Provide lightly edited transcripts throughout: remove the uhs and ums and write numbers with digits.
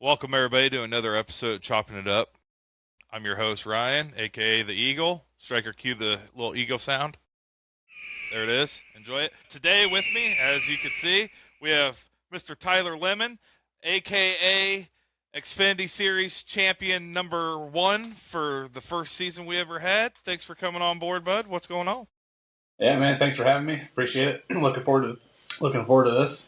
Welcome everybody to another episode of Chopping It Up. I'm your host Ryan, aka the Eagle. Striker, cue the little eagle sound. There it is. Enjoy it. Today with me, as you can see, we have Mr. Tyler Lemon, aka Xfinity Series champion number 1 for the first season we ever had. Thanks for coming on board, bud. What's going on? Yeah, man. Thanks for having me. Appreciate it. Looking forward to this.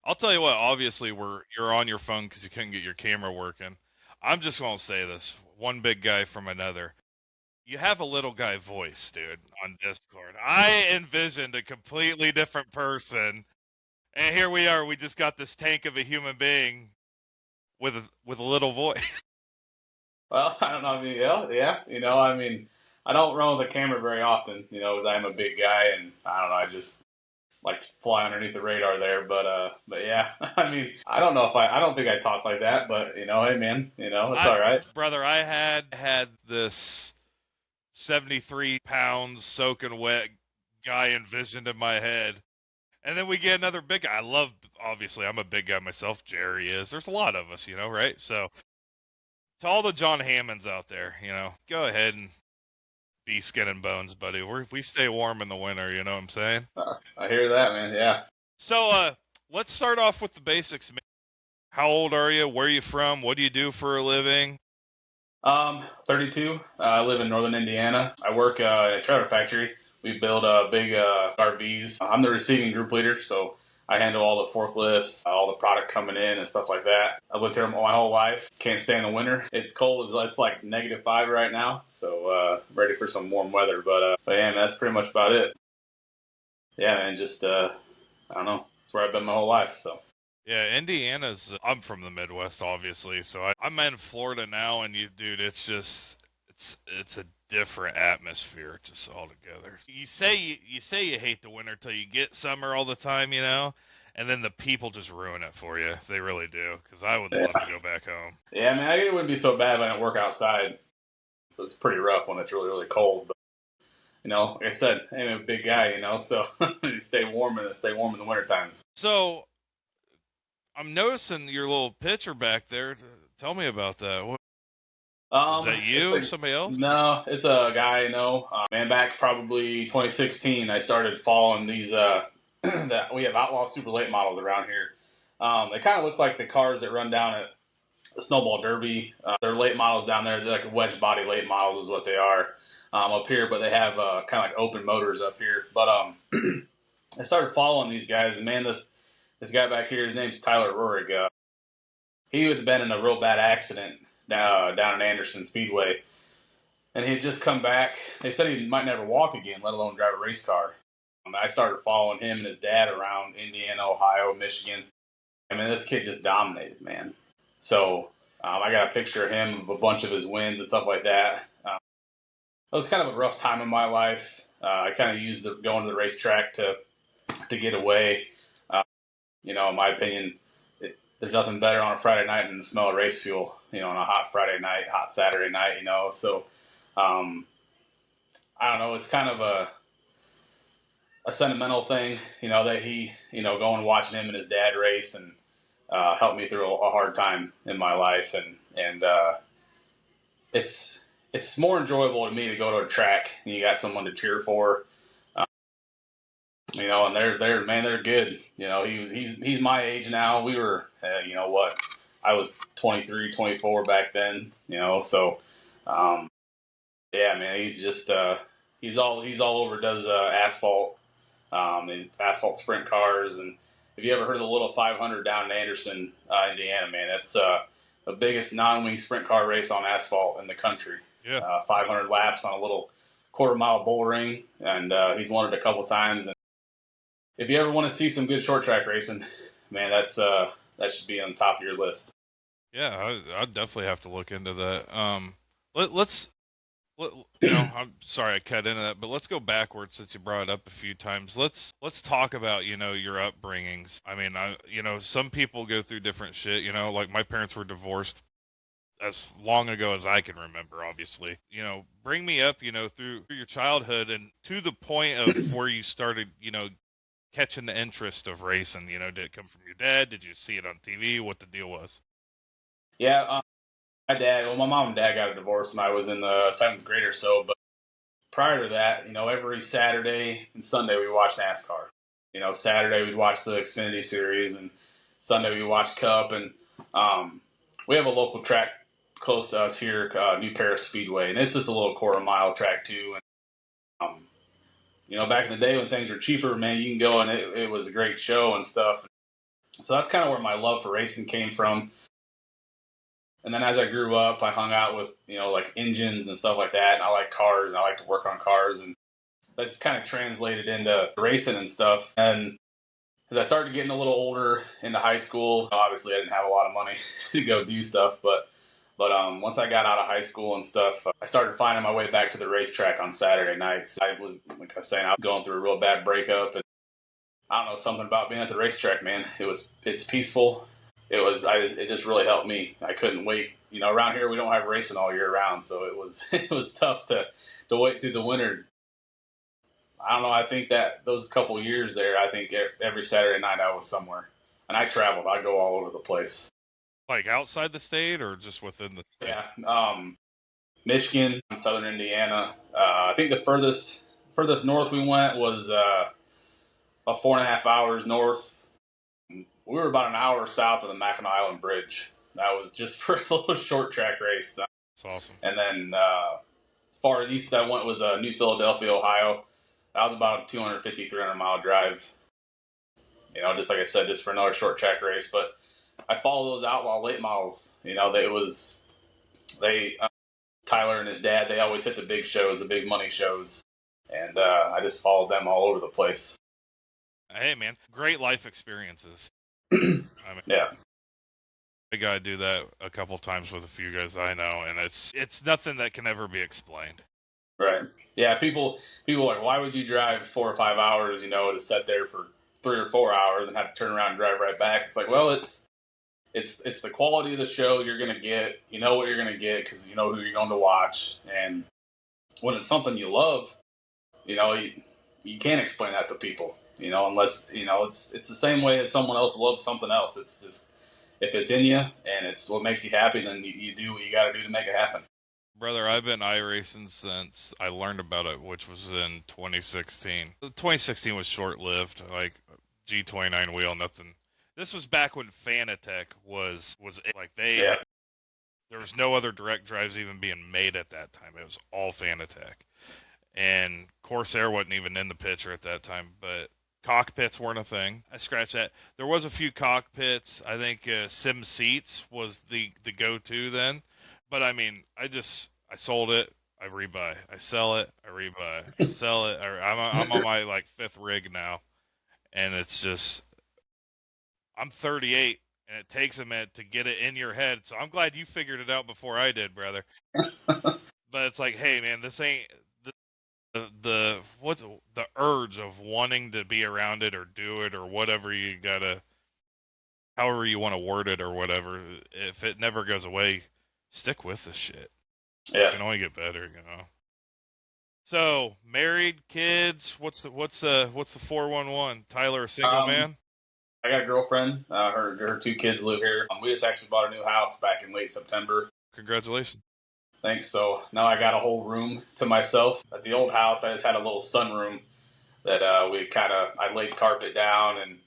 I'll tell you what. Obviously, you're on your phone because you couldn't get your camera working. I'm just gonna say this: one big guy from another. You have a little guy voice, dude, on Discord. I envisioned a completely different person, and here we are. We just got this tank of a human being with a little voice. Well, I don't know. I mean, yeah. I don't run with a camera very often. Because I'm a big guy, and I don't know. I just like to fly underneath the radar there. But yeah. I mean, I don't know if I don't think I talk like that. But hey, man. It's all right. Brother, I had this 73 pounds soaking wet guy envisioned in my head. And then we get another big guy. Obviously, I'm a big guy myself. Jerry is. There's a lot of us, right? So, to all the John Hammonds out there, go ahead and be skin and bones, buddy. We stay warm in the winter, you know what I'm saying? I hear that, man. Yeah. So, let's start off with the basics, man. How old are you? Where are you from? What do you do for a living? 32. I live in northern Indiana. I work at a trailer factory. We build big RVs. I'm the receiving group leader, so I handle all the forklifts, all the product coming in and stuff like that. I've lived here my whole life. Can't stand the winter. It's cold. It's like -5 right now, so ready for some warm weather. But yeah, man, that's pretty much about it. Yeah, man, just I don't know. It's where I've been my whole life, so. Yeah, I'm from the Midwest, obviously, so I'm in Florida now, and dude, it's a different atmosphere just altogether. You say you hate the winter till you get summer all the time, and then the people just ruin it for you. They really do, because I would love to go back home. Yeah, I mean, it wouldn't be so bad if I didn't work outside, so it's pretty rough when it's really, really cold, but. Like I said, I'm a big guy, so you stay warm in the winter times. So, I'm noticing your little picture back there. Tell me about that. Is that you or somebody else? No, it's a guy I know. Man, back probably 2016, I started following these. That we have outlaw super late models around here. They kind of look like the cars that run down at the Snowball Derby. They're late models down there. They're like wedge body late models is what they are up here, but they have kind of like open motors up here. But I started following these guys, and man, this guy back here, his name's Tyler Rohrig. He had been in a real bad accident down in Anderson Speedway, and he had just come back. They said he might never walk again, let alone drive a race car. I started following him and his dad around Indiana, Ohio, Michigan. I mean, this kid just dominated, man. So I got a picture of him of a bunch of his wins and stuff like that. It was kind of a rough time in my life. I kind of used going to the racetrack to get away. In my opinion, there's nothing better on a Friday night than the smell of race fuel, on a hot Friday night, hot Saturday night, So, I don't know. It's kind of a sentimental thing, that he, going and watching him and his dad race and helped me through a hard time in my life. And it's more enjoyable to me to go to a track and you got someone to cheer for. And they're good. He's my age now. We were, I was 23, 24 back then. So, yeah, man, he's just he's all over. Does asphalt, and asphalt sprint cars. And have you ever heard of the little 500 down in Anderson, Indiana? Man, it's the biggest non-wing sprint car race on asphalt in the country. Yeah, 500 laps on a little quarter-mile bull ring, and he's won it a couple times. And if you ever want to see some good short track racing, man, that should be on the top of your list. Yeah, I'd definitely have to look into that. I'm sorry I cut into that, but let's go backwards since you brought it up a few times. Let's talk about, your upbringings. I mean, some people go through different shit, like my parents were divorced as long ago as I can remember, obviously. Bring me up, through your childhood and to the point of where you started, catching the interest of racing. Did it come from your dad? Did you see it on TV? What the deal was? Yeah, my mom and dad got a divorce when I was in the 7th grade or so. But prior to that, every Saturday and Sunday we watched NASCAR. Saturday we'd watch the Xfinity Series, and Sunday we watch Cup. And we have a local track close to us here, New Paris Speedway, and it's just a little quarter-mile track too. And back in the day when things were cheaper, man, you can go and it was a great show and stuff. So that's kind of where my love for racing came from. And then as I grew up, I hung out with, like engines and stuff like that. And I like cars and I like to work on cars. And that's kind of translated into racing and stuff. And as I started getting a little older into high school, obviously I didn't have a lot of money to go do stuff. But once I got out of high school and stuff, I started finding my way back to the racetrack on Saturday nights. I was, like I was saying, I was going through a real bad breakup. And I don't know, something about being at the racetrack, man. It's peaceful. It just really helped me. I couldn't wait. Around here we don't have racing all year round, so it was it was tough to wait through the winter. I don't know. I think that those couple years there, I think every Saturday night I was somewhere, and I traveled. I go all over the place. Like outside the state or just within the state? Yeah, Michigan, Southern Indiana. I think the furthest north we went was about 4.5 hours north. We were about an hour south of the Mackinac Island Bridge. That was just for a little short track race. That's awesome. And then far east I went was New Philadelphia, Ohio. That was about a 250, 300-mile drive. Just like I said, just for another short track race. But I follow those outlaw late models. Tyler and his dad, they always hit the big shows, the big money shows. And I just followed them all over the place. Hey, man, great life experiences. Yeah. I gotta do that a couple times with a few guys I know, and it's nothing that can ever be explained. Right. Yeah. People are like, why would you drive 4 or 5 hours, to sit there for 3 or 4 hours and have to turn around and drive right back? It's like, well, it's the quality of the show you're gonna get. You know what you're gonna get because you know who you're going to watch, and when it's something you love, you can't explain that to people. Unless it's the same way as someone else loves something else. It's just if it's in you and it's what makes you happy, then you do what you got to do to make it happen. Brother, I've been iRacing since I learned about it, which was in 2016. 2016 was short-lived, like G29 wheel, nothing. This was back when Fanatec was like Yeah. there was no other direct drives even being made at that time. It was all Fanatec. And Corsair wasn't even in the picture at that time, but Cockpits weren't a thing. I scratched that. There was a few Cockpits. I think Sim Seats was the go-to then. But I mean, I sold it, I rebuy. I sell it, I rebuy. I sell it. I'm on my like 5th rig now, and it's just I'm 38, and it takes a minute to get it in your head. So I'm glad you figured it out before I did, brother. But it's like, hey man, this ain't the what's the urge of wanting to be around it or do it or whatever you gotta, however you want to word it or whatever. If it never goes away, stick with this shit. Yeah. It can only get better. So married, kids. What's the 411? Tyler, a single man? I got a girlfriend. Her 2 kids live here. We just actually bought a new house back in late September. Congratulations. Thanks. So now I got a whole room to myself. At the old house, I just had a little sunroom that I laid carpet down, and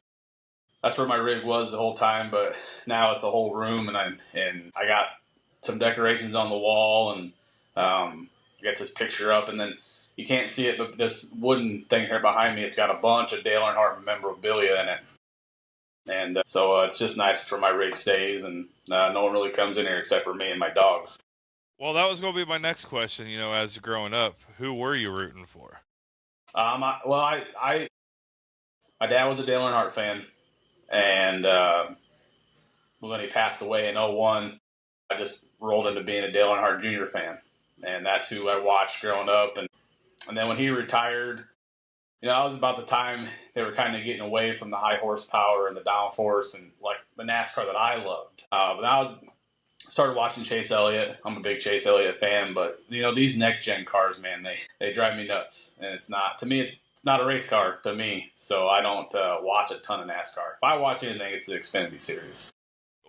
that's where my rig was the whole time. But now it's a whole room, and I got some decorations on the wall, and I got this picture up, and then you can't see it, but this wooden thing here behind me, it's got a bunch of Dale Earnhardt memorabilia in it. And so it's just nice. It's where my rig stays, and no one really comes in here except for me and my dogs. Well, that was going to be my next question. As you're growing up, who were you rooting for? My dad was a Dale Earnhardt fan, and when he passed away in '01, I just rolled into being a Dale Earnhardt Jr. fan, and that's who I watched growing up. And then when he retired, that was about the time they were kind of getting away from the high horsepower and the downforce and like the NASCAR that I loved. But I started watching Chase Elliott. I'm a big Chase Elliott fan, but these next gen cars, man, they drive me nuts. And it's not a race car to me, so I don't watch a ton of NASCAR. If I watch anything, it's the Xfinity Series.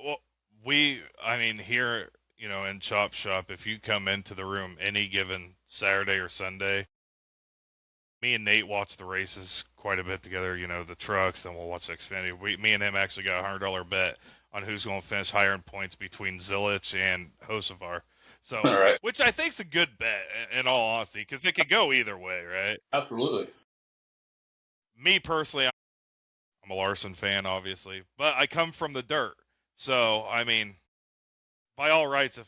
Well, Here, in Chop Shop, if you come into the room any given Saturday or Sunday, me and Nate watch the races quite a bit together. The trucks, then we'll watch the Xfinity. Me and him actually got $100 bet on who's going to finish higher in points between Zilich and Hocevar. So, All right. which I think's a good bet, in all honesty, because it could go either way, right? Absolutely. Me personally, I'm a Larson fan, obviously, but I come from the dirt. So, by all rights, if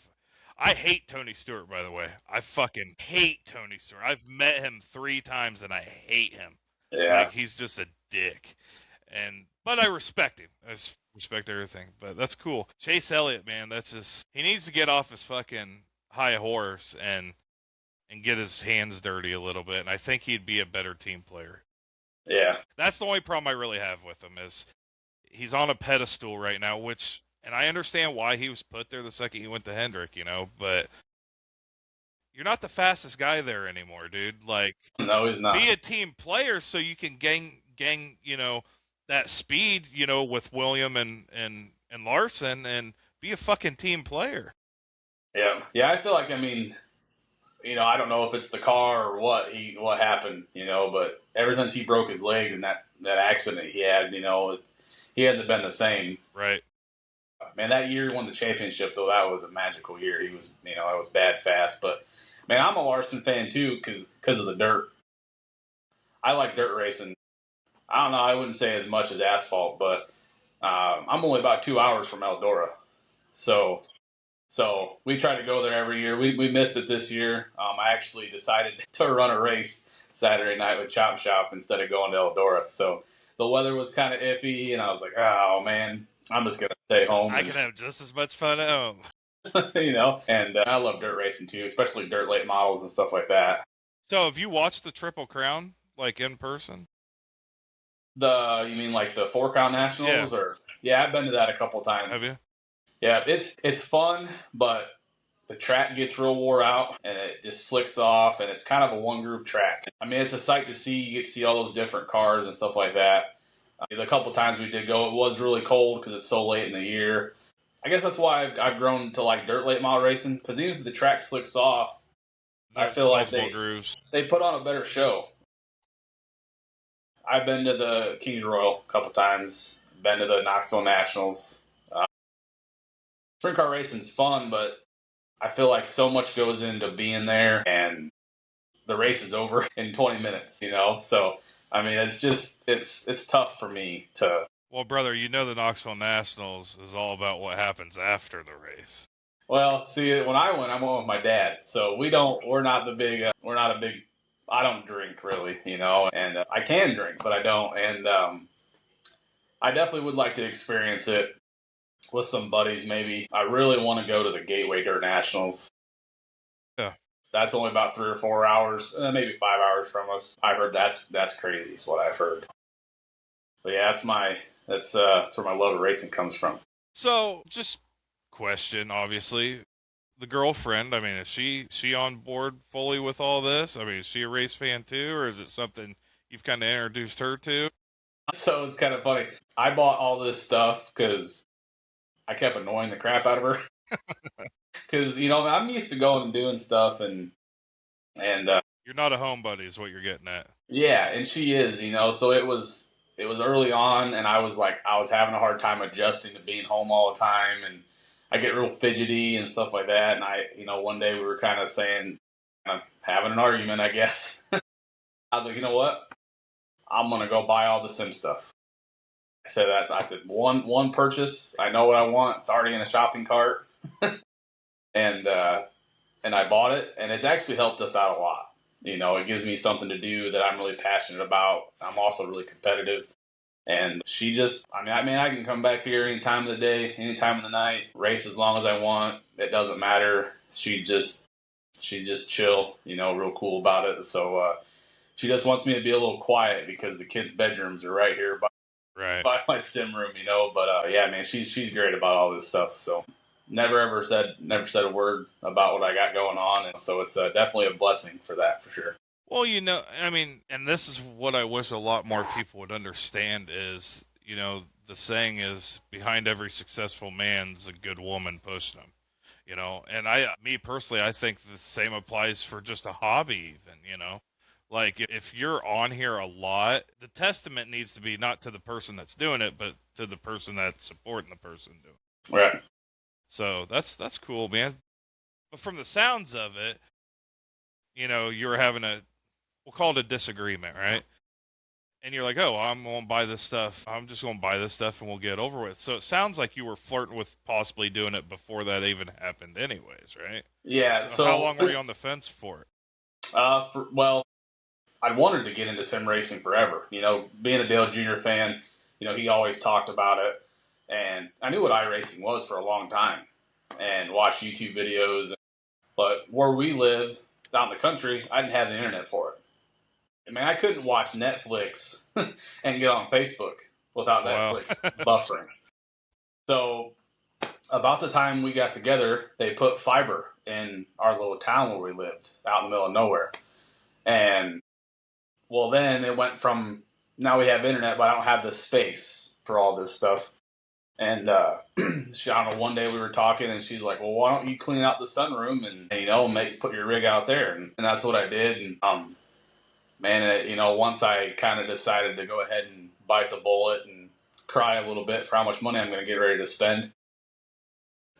I hate Tony Stewart, by the way, I fucking hate Tony Stewart. I've met him 3 times and I hate him. Yeah. Like, he's just a dick. But I respect him. I respect everything. But that's cool. Chase Elliott, man, he needs to get off his fucking high horse and get his hands dirty a little bit. And I think he'd be a better team player. Yeah. That's the only problem I really have with him is he's on a pedestal right now, and I understand why he was put there the second he went to Hendrick, but you're not the fastest guy there anymore, dude. Like, no, he's not. Be a team player so you can gang, that speed, with William and Larson, and be a fucking team player. Yeah. Yeah, I feel like, I don't know if it's the car or what happened, but ever since he broke his leg in that accident he had, he hasn't been the same. Right. Man, that year he won the championship, though. That was a magical year. He was, it was bad fast. But, man, I'm a Larson fan, too, because of the dirt. I like dirt racing. I don't know. I wouldn't say as much as asphalt, but I'm only about 2 hours from Eldora. So we try to go there every year. We missed it this year. I actually decided to run a race Saturday night with Chop Shop instead of going to Eldora. So the weather was kind of iffy, and I was like, oh, man, I'm just going to stay home. I can have just as much fun at home. And I love dirt racing, too, especially dirt late models and stuff like that. So have you watched the Triple Crown, like, in person? You mean like the 4 Crown Nationals? Yeah. Yeah, I've been to that a couple times. Have you? Yeah, it's fun, but the track gets real wore out, and it just slicks off, and it's kind of a one-groove track. It's a sight to see. You get to see all those different cars and stuff like that. The couple times we did go, it was really cold because it's so late in the year. I guess that's why I've grown to like dirt late model racing, because even if the track slicks off, I feel like they put on a better show. I've been to the Kings Royal a couple times, been to the Knoxville Nationals. Sprint car racing's fun, but I feel like so much goes into being there, and the race is over in 20 minutes, So, it's tough for me to... Well, brother, the Knoxville Nationals is all about what happens after the race. Well, see, when I went with my dad, so we're not a big, I don't drink really, and I can drink, but I don't, and I definitely would like to experience it with some buddies, maybe. I really want to go to the Gateway Dirt Nationals. Yeah. That's only about 3 or 4 hours, maybe 5 hours from us. I've heard that's crazy, is what I've heard. But yeah, that's where my love of racing comes from. So, just question, obviously. The girlfriend, is she on board fully with all this? Is she a race fan too, or is it something you've kind of introduced her to? So it's kind of funny. I bought all this stuff because I kept annoying the crap out of her. Because, I'm used to going and doing stuff, and you're not a homebody is what you're getting at. Yeah, and she is, so it was early on, and I was having a hard time adjusting to being home all the time, and I get real fidgety and stuff like that, and one day we were kind of having an argument, I guess. I was like, you know what? I'm going to go buy all the sim stuff. I said one purchase. I know what I want. It's already in a shopping cart. and I bought it, and it's actually helped us out a lot. It gives me something to do that I'm really passionate about. I'm also really competitive. And she just, I can come back here any time of the day, any time of the night, race as long as I want. It doesn't matter. She's just chill, real cool about it. So she just wants me to be a little quiet because the kids' bedrooms are right here by my sim room, But yeah, man, she's great about all this stuff. So never said a word about what I got going on. And so it's definitely a blessing for that, for sure. Well, and this is what I wish a lot more people would understand is, you know, the saying is behind every successful man's a good woman pushing him. You know, and me personally, I think the same applies for just a hobby, even, you know. Like, if you're on here a lot, the testament needs to be not to the person that's doing it, but to the person that's supporting the person doing it. Right. So that's cool, man. But from the sounds of it, you know, you were having we'll call it a disagreement, right? And you're like, oh, I'm going to buy this stuff. I'm just going to buy this stuff and we'll get it over with. So it sounds like you were flirting with possibly doing it before that even happened anyways, right? Yeah. So how So, long were you on the fence for it? well, I wanted to get into sim racing forever. You know, being a Dale Jr. fan, you know, he always talked about it, and I knew what iRacing was for a long time, and watched YouTube videos. But where we live out in the country, I didn't have the internet for it. I mean, I couldn't watch Netflix and get on Facebook without Wow. Netflix buffering. So about the time we got together, they put fiber in our little town where we lived, out in the middle of nowhere. And well, then it went from now we have internet, but I don't have the space for all this stuff. And I don't know, one day we were talking, and she's like, "Well, why don't you clean out the sunroom and you know put your rig out there?" And that's what I did. And man, you know, once I kind of decided to go ahead and bite the bullet and cry a little bit for how much money I'm going to get ready to spend,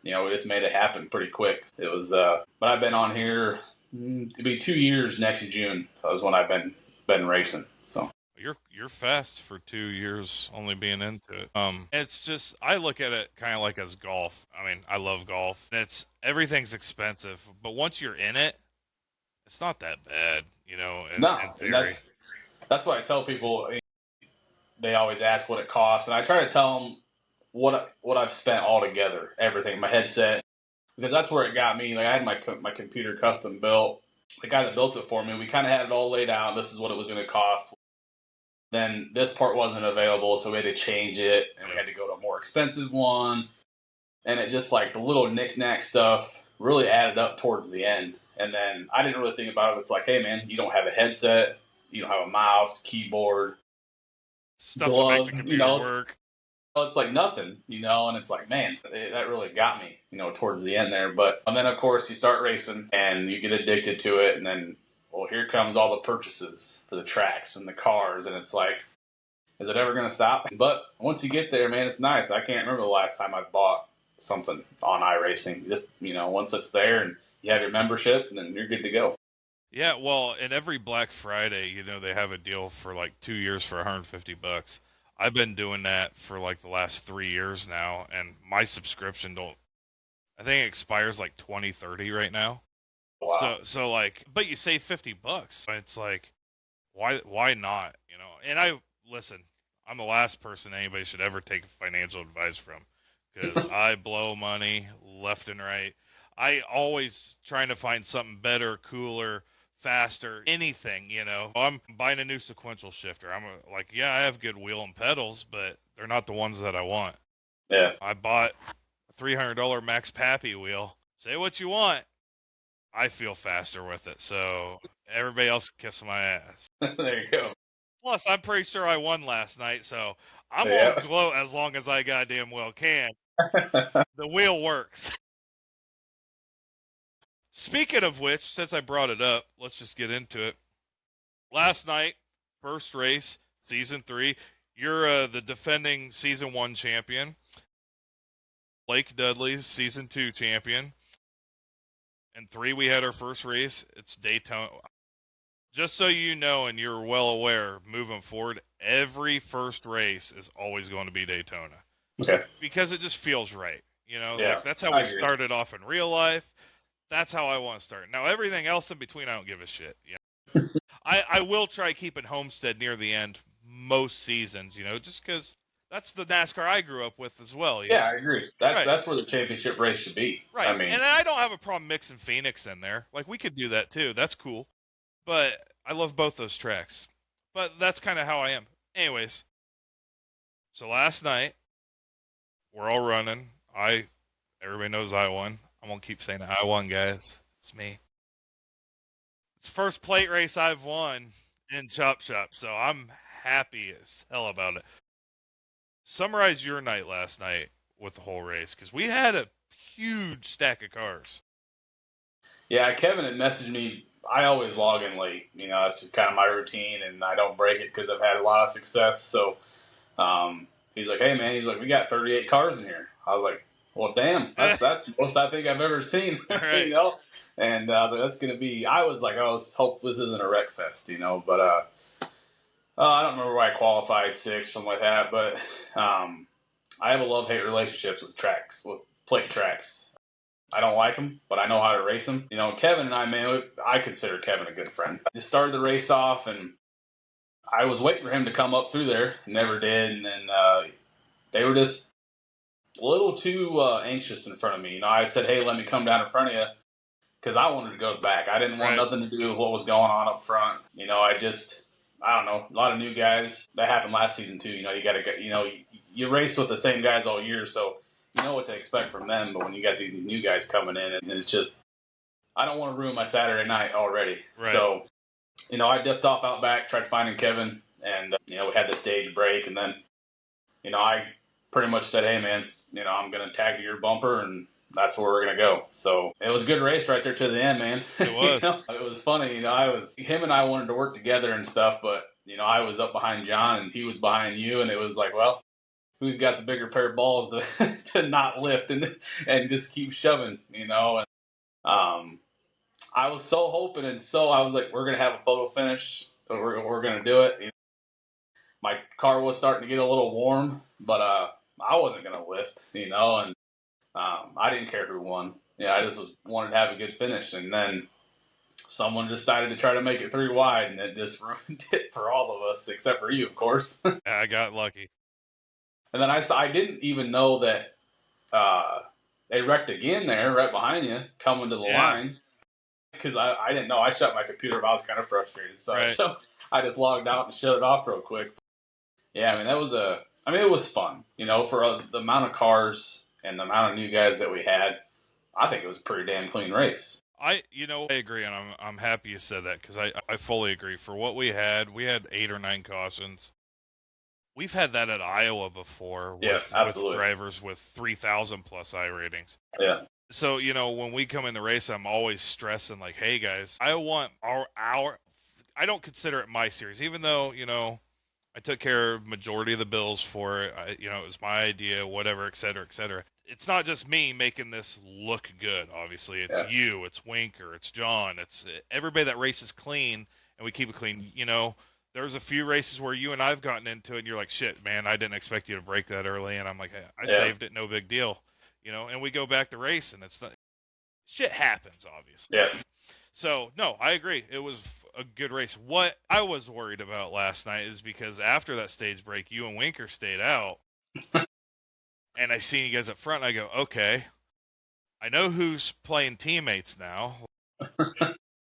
you know, we just made it happen pretty quick. It was, but I've been on here. It'll be 2 years next June. That was when I've been racing. So You're fast for 2 years only being into it. It's just I look at it kind of like as golf. I mean, I love golf. And everything's expensive, but once you're in it, it's not that bad, you know, in no, and theory. that's what I tell people. They always ask what it costs, and I try to tell them what I've spent altogether, everything, my headset, because that's where it got me. Like I had my computer custom built. The guy that built it for me, we kind of had it all laid out. This is what it was going to cost. Then this part wasn't available, so we had to change it, and we had to go to a more expensive one. And it just like the little knick-knack stuff really added up towards the end. And then I didn't really think about it. It's like, hey man, you don't have a headset, you don't have a mouse, keyboard, Stuff to make the gloves, you computer know, work. it's like nothing, you know, and it's like, man, that really got me, you know, towards the end there. But and then of course you start racing and you get addicted to it, and then well, here comes all the purchases for the tracks and the cars, and it's like, is it ever going to stop? But once you get there, man, it's nice. I can't remember the last time I bought something on iRacing. Just, you know, once it's there and you have your membership, then you're good to go. Yeah, well, and every Black Friday, you know, they have a deal for like 2 years for $150. I've been doing that for like the last 3 years now, and my subscription don't. I think it expires like 2030 right now. Wow. So like, but you save $50. It's like, why not? You know? And I listen. I'm the last person anybody should ever take financial advice from, because I blow money left and right. I always trying to find something better, cooler, faster, anything, you know. I'm buying a new sequential shifter. Like, yeah, I have good wheel and pedals, but they're not the ones that I want. Yeah. I bought a $300 Max Pappy wheel. Say what you want. I feel faster with it, so everybody else can kiss my ass. There you go. Plus, I'm pretty sure I won last night, so I'm gonna Yeah. gloat as long as I goddamn well can. The wheel works. Speaking of which, since I brought it up, let's just get into it. Last night, first race, season 3. You're the defending season 1 champion. Blake Dudley's season 2 champion. And 3, we had our first race. It's Daytona. Just so you know and you're well aware, moving forward, every first race is always going to be Daytona. Okay. Because it just feels right. You know, Yeah. like that's how I we agree. started off in real life. That's how I want to start. Now, everything else in between, I don't give a shit. You know? I will try keeping Homestead near the end most seasons, you know, just because that's the NASCAR I grew up with as well. You Yeah, know? I agree. Right. That's where the championship race should be. Right. I mean, And I don't have a problem mixing Phoenix in there. Like, we could do that too. That's cool. But I love both those tracks. But that's kind of how I am. Anyways, so last night, we're all running. Everybody knows I won. I'm going to keep saying I won, guys. It's me. It's the first plate race I've won in Chop Shop, so I'm happy as hell about it. summarize your night last night with the whole race, because we had a huge stack of cars. Yeah, Kevin had messaged me. I always log in late. That's just kind of my routine, and I don't break it because I've had a lot of success. So he's like, "Hey man," he's like, "We got 38 cars in here." I was like, "Well, damn, that's the most I think I've ever seen." Right. And I was like, "That's gonna be." I was like, "Oh, let's hope this isn't a wreck fest," But I don't remember why I qualified sixth, something like that. But I have a love-hate relationship with plate tracks. I don't like them, but I know how to race them. Kevin and I, man, I consider Kevin a good friend. I just started the race off, and I was waiting for him to come up through there. Never did, and then they were just a little too anxious in front of me. I said, "Hey, let me come down in front of you," because I wanted to go back. I didn't want nothing to do with what was going on up front. I don't know, a lot of new guys. That happened last season too. You got to get, you race with the same guys all year, so you know what to expect from them. But when you got these new guys coming in, and it's just, I don't want to ruin my Saturday night already. Right. So, I dipped off out back, tried finding Kevin, and we had the stage break, and then, I pretty much said, "Hey man, I'm gonna tag your bumper, and that's where we're gonna go." So it was a good race right there to the end, man. It was. It was funny. Him and I wanted to work together and stuff, but I was up behind John and he was behind you, and it was like, well, who's got the bigger pair of balls to to not lift and just keep shoving, And I was so hoping, and so I was like, we're gonna have a photo finish, so we're gonna do it. My car was starting to get a little warm, but I wasn't gonna lift, and I didn't care who won. I just wanted to have a good finish, and then someone decided to try to make it 3 wide, and it just ruined it for all of us, except for you, of course. Yeah, I got lucky. And then I didn't even know that they wrecked again there, right behind you, coming to the line, because I didn't know. I shut my computer, but I was kind of frustrated, so Right. I just logged out and shut it off real quick. Yeah, I mean, it was fun, for the amount of cars and the amount of new guys that we had. I think it was a pretty damn clean race. I agree, and I'm happy you said that, because I fully agree. For what we had 8 or 9 cautions. We've had that at Iowa before with drivers with 3,000 plus I ratings. Yeah. So, when we come in the race, I'm always stressing, like, hey guys, I want our I don't consider it my series, even though, I took care of majority of the bills for it. It was my idea, whatever, et cetera, et cetera. It's not just me making this look good, obviously. It's you, it's Winker, it's John, it's everybody that races clean, and we keep it clean. There's a few races where you and I've gotten into it, and you're like, shit, man, I didn't expect you to break that early. And I'm like, hey, I saved it, no big deal. And we go back to race, and it's not, shit happens, obviously. Yeah. So, no, I agree. It was a good race. What I was worried about last night is because after that stage break, you and Winker stayed out, and I seen you guys up front, and I go, okay, I know who's playing teammates now.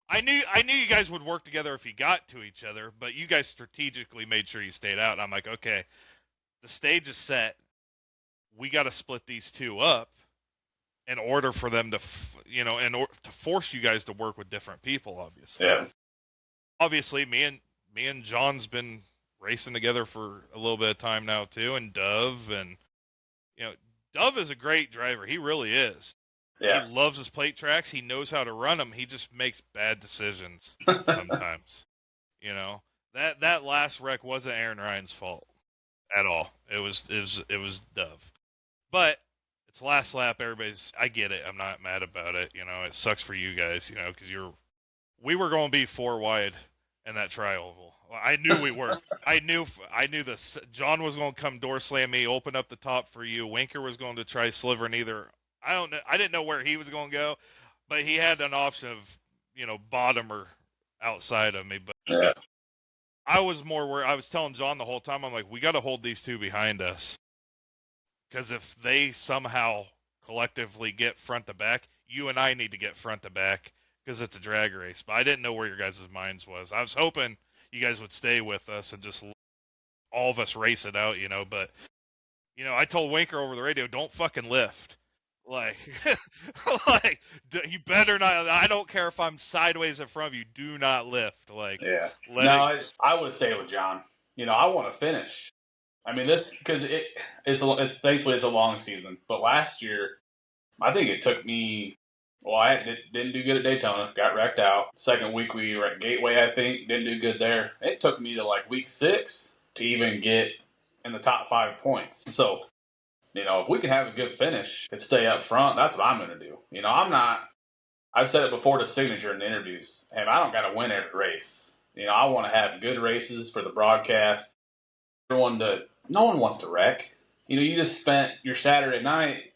I knew you guys would work together if you got to each other, but you guys strategically made sure you stayed out. And I'm like, okay, the stage is set. We got to split these two up in order for them to, to force you guys to work with different people. Obviously, Obviously, me and John's been racing together for a little bit of time now too, and Dove, and Dove is a great driver. He really is. Yeah. He loves his plate tracks. He knows how to run them. He just makes bad decisions sometimes. That last wreck wasn't Aaron Ryan's fault at all. It was Dove. But it's last lap. I get it. I'm not mad about it. It sucks for you guys. Because we were going to be 4 wide in that tri-oval. I knew we were. I knew this. John was going to come door slam me, open up the top for you. Winker was going to try sliver neither. I don't know. I didn't know where he was going to go, but he had an option of, bottom or outside of me. But I was more worried. I was telling John the whole time, I'm like, we got to hold these two behind us, because if they somehow collectively get front to back, you and I need to get front to back, because it's a drag race. But I didn't know where your guys' minds was. I was hoping you guys would stay with us and just all of us race it out, But I told Winker over the radio, don't fucking lift. Like, you better not. I don't care if I'm sideways in front of you. Do not lift. Like, I would have stayed with John. I want to finish. I mean, this because it's thankfully it's a long season. But last year, I think it took me. Well, didn't do good at Daytona. Got wrecked out. Second week we were at Gateway. I think didn't do good there. It took me to like week 6 to even get in the top 5 points. So if we can have a good finish and stay up front, that's what I'm going to do. I'm not. I've said it before to Signature in the interviews, and I don't got to win every race. I want to have good races for the broadcast. No one wants to wreck. You just spent your Saturday night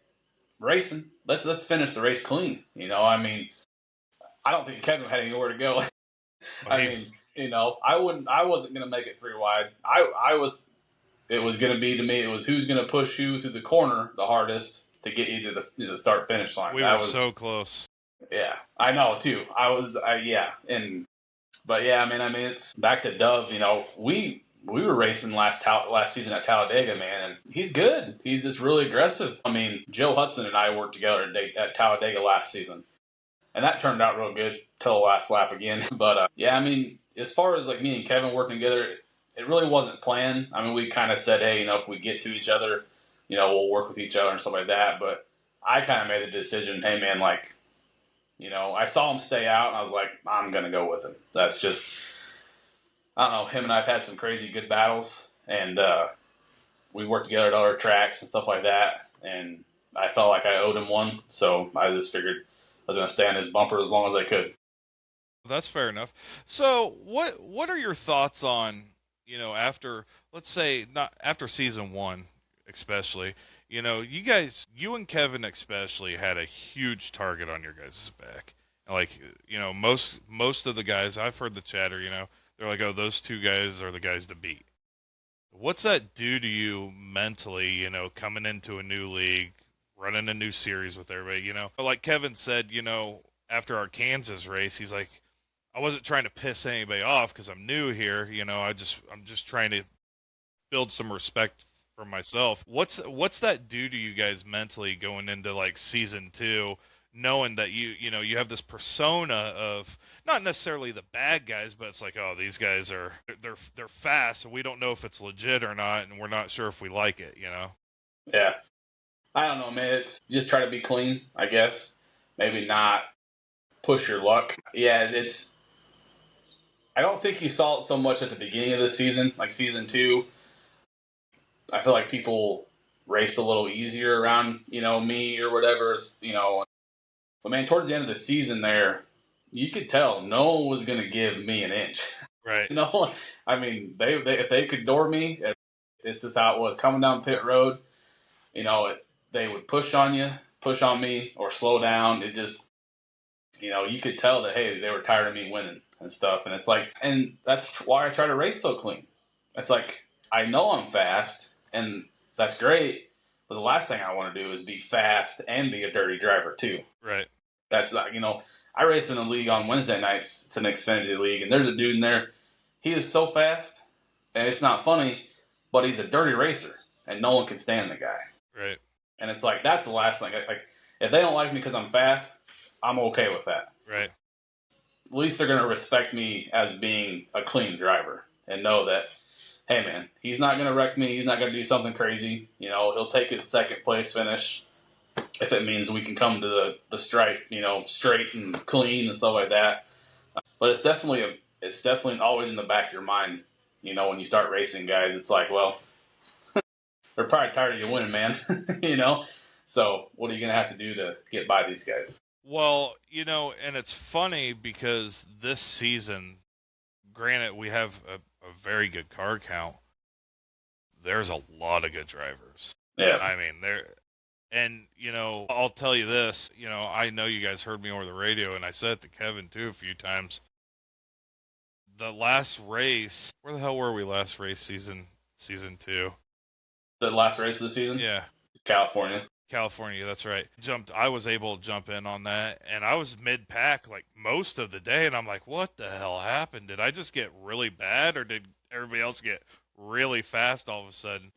racing. Let's finish the race clean. I mean, I don't think Kevin had anywhere to go. I mean, I wasn't going to make it 3 wide. I was. It was going to be to me. It was who's going to push you through the corner the hardest to get you to the start finish line. We were so close. Yeah, I know too. But yeah, I mean, it's back to Dove. We were racing last season at Talladega, man, and he's good. He's just really aggressive. I mean, Joe Hudson and I worked together at Talladega last season, and that turned out real good till the last lap again. But yeah, I mean, as far as like me and Kevin working together, it really wasn't planned. I mean, we kind of said, hey, if we get to each other, we'll work with each other and stuff like that. But I kind of made the decision, hey, man, like, I saw him stay out, and I was like, I'm going to go with him. That's just, I don't know, him and I have had some crazy good battles, and we worked together at other tracks and stuff like that, and I felt like I owed him one, so I just figured I was going to stay on his bumper as long as I could. That's fair enough. So what are your thoughts on, after, let's say, not after season 1, especially, you and Kevin especially had a huge target on your guys' back. Like, most of the guys, I've heard the chatter, they're like, oh, those 2 guys are the guys to beat. What's that do to you mentally, coming into a new league, running a new series with everybody, But like Kevin said, after our Kansas race, he's like, I wasn't trying to piss anybody off because I'm new here, I'm just trying to build some respect for myself. What's that do to you guys mentally going into like season 2, knowing that you have this persona of not necessarily the bad guys, but it's like, oh, these guys they're fast, and we don't know if it's legit or not, and we're not sure if we like it, Yeah. I don't know, man. It's just try to be clean, I guess. Maybe not push your luck. Yeah, I don't think you saw it so much at the beginning of the season, like season 2. I feel like people raced a little easier around, me or whatever, But man, towards the end of the season there, you could tell no one was going to give me an inch. Right. I mean, they if they could door me, this is how it was coming down pit road. They would push on you, push on me, or slow down. It just, you could tell that, hey, they were tired of me winning and stuff. And it's like, and that's why I try to race so clean. It's like, I know I'm fast, and that's great. But the last thing I want to do is be fast and be a dirty driver too. Right. That's not, I race in a league on Wednesday nights. It's an Xfinity league, and there's a dude in there. He is so fast, and it's not funny, but he's a dirty racer, and no one can stand the guy. Right. And it's like, that's the last thing. Like, if they don't like me because I'm fast, I'm okay with that. Right. At least they're going to respect me as being a clean driver and know that, hey, man, he's not going to wreck me. He's not going to do something crazy. He'll take his second place finish if it means we can come to the stripe, straight and clean and stuff like that. But it's definitely always in the back of your mind, when you start racing guys. It's like, well, they're probably tired of you winning, man. So what are you going to have to do to get by these guys? Well, and it's funny because this season, granted, we have a very good car count. There's a lot of good drivers. Yeah. I mean, and, I'll tell you this, I know you guys heard me over the radio, and I said it to Kevin, too, a few times. The last race, where the hell were we last race, season 2? The last race of the season? Yeah. California, that's right. I was able to jump in on that, and I was mid-pack, like, most of the day, and I'm like, what the hell happened? Did I just get really bad, or did everybody else get really fast all of a sudden?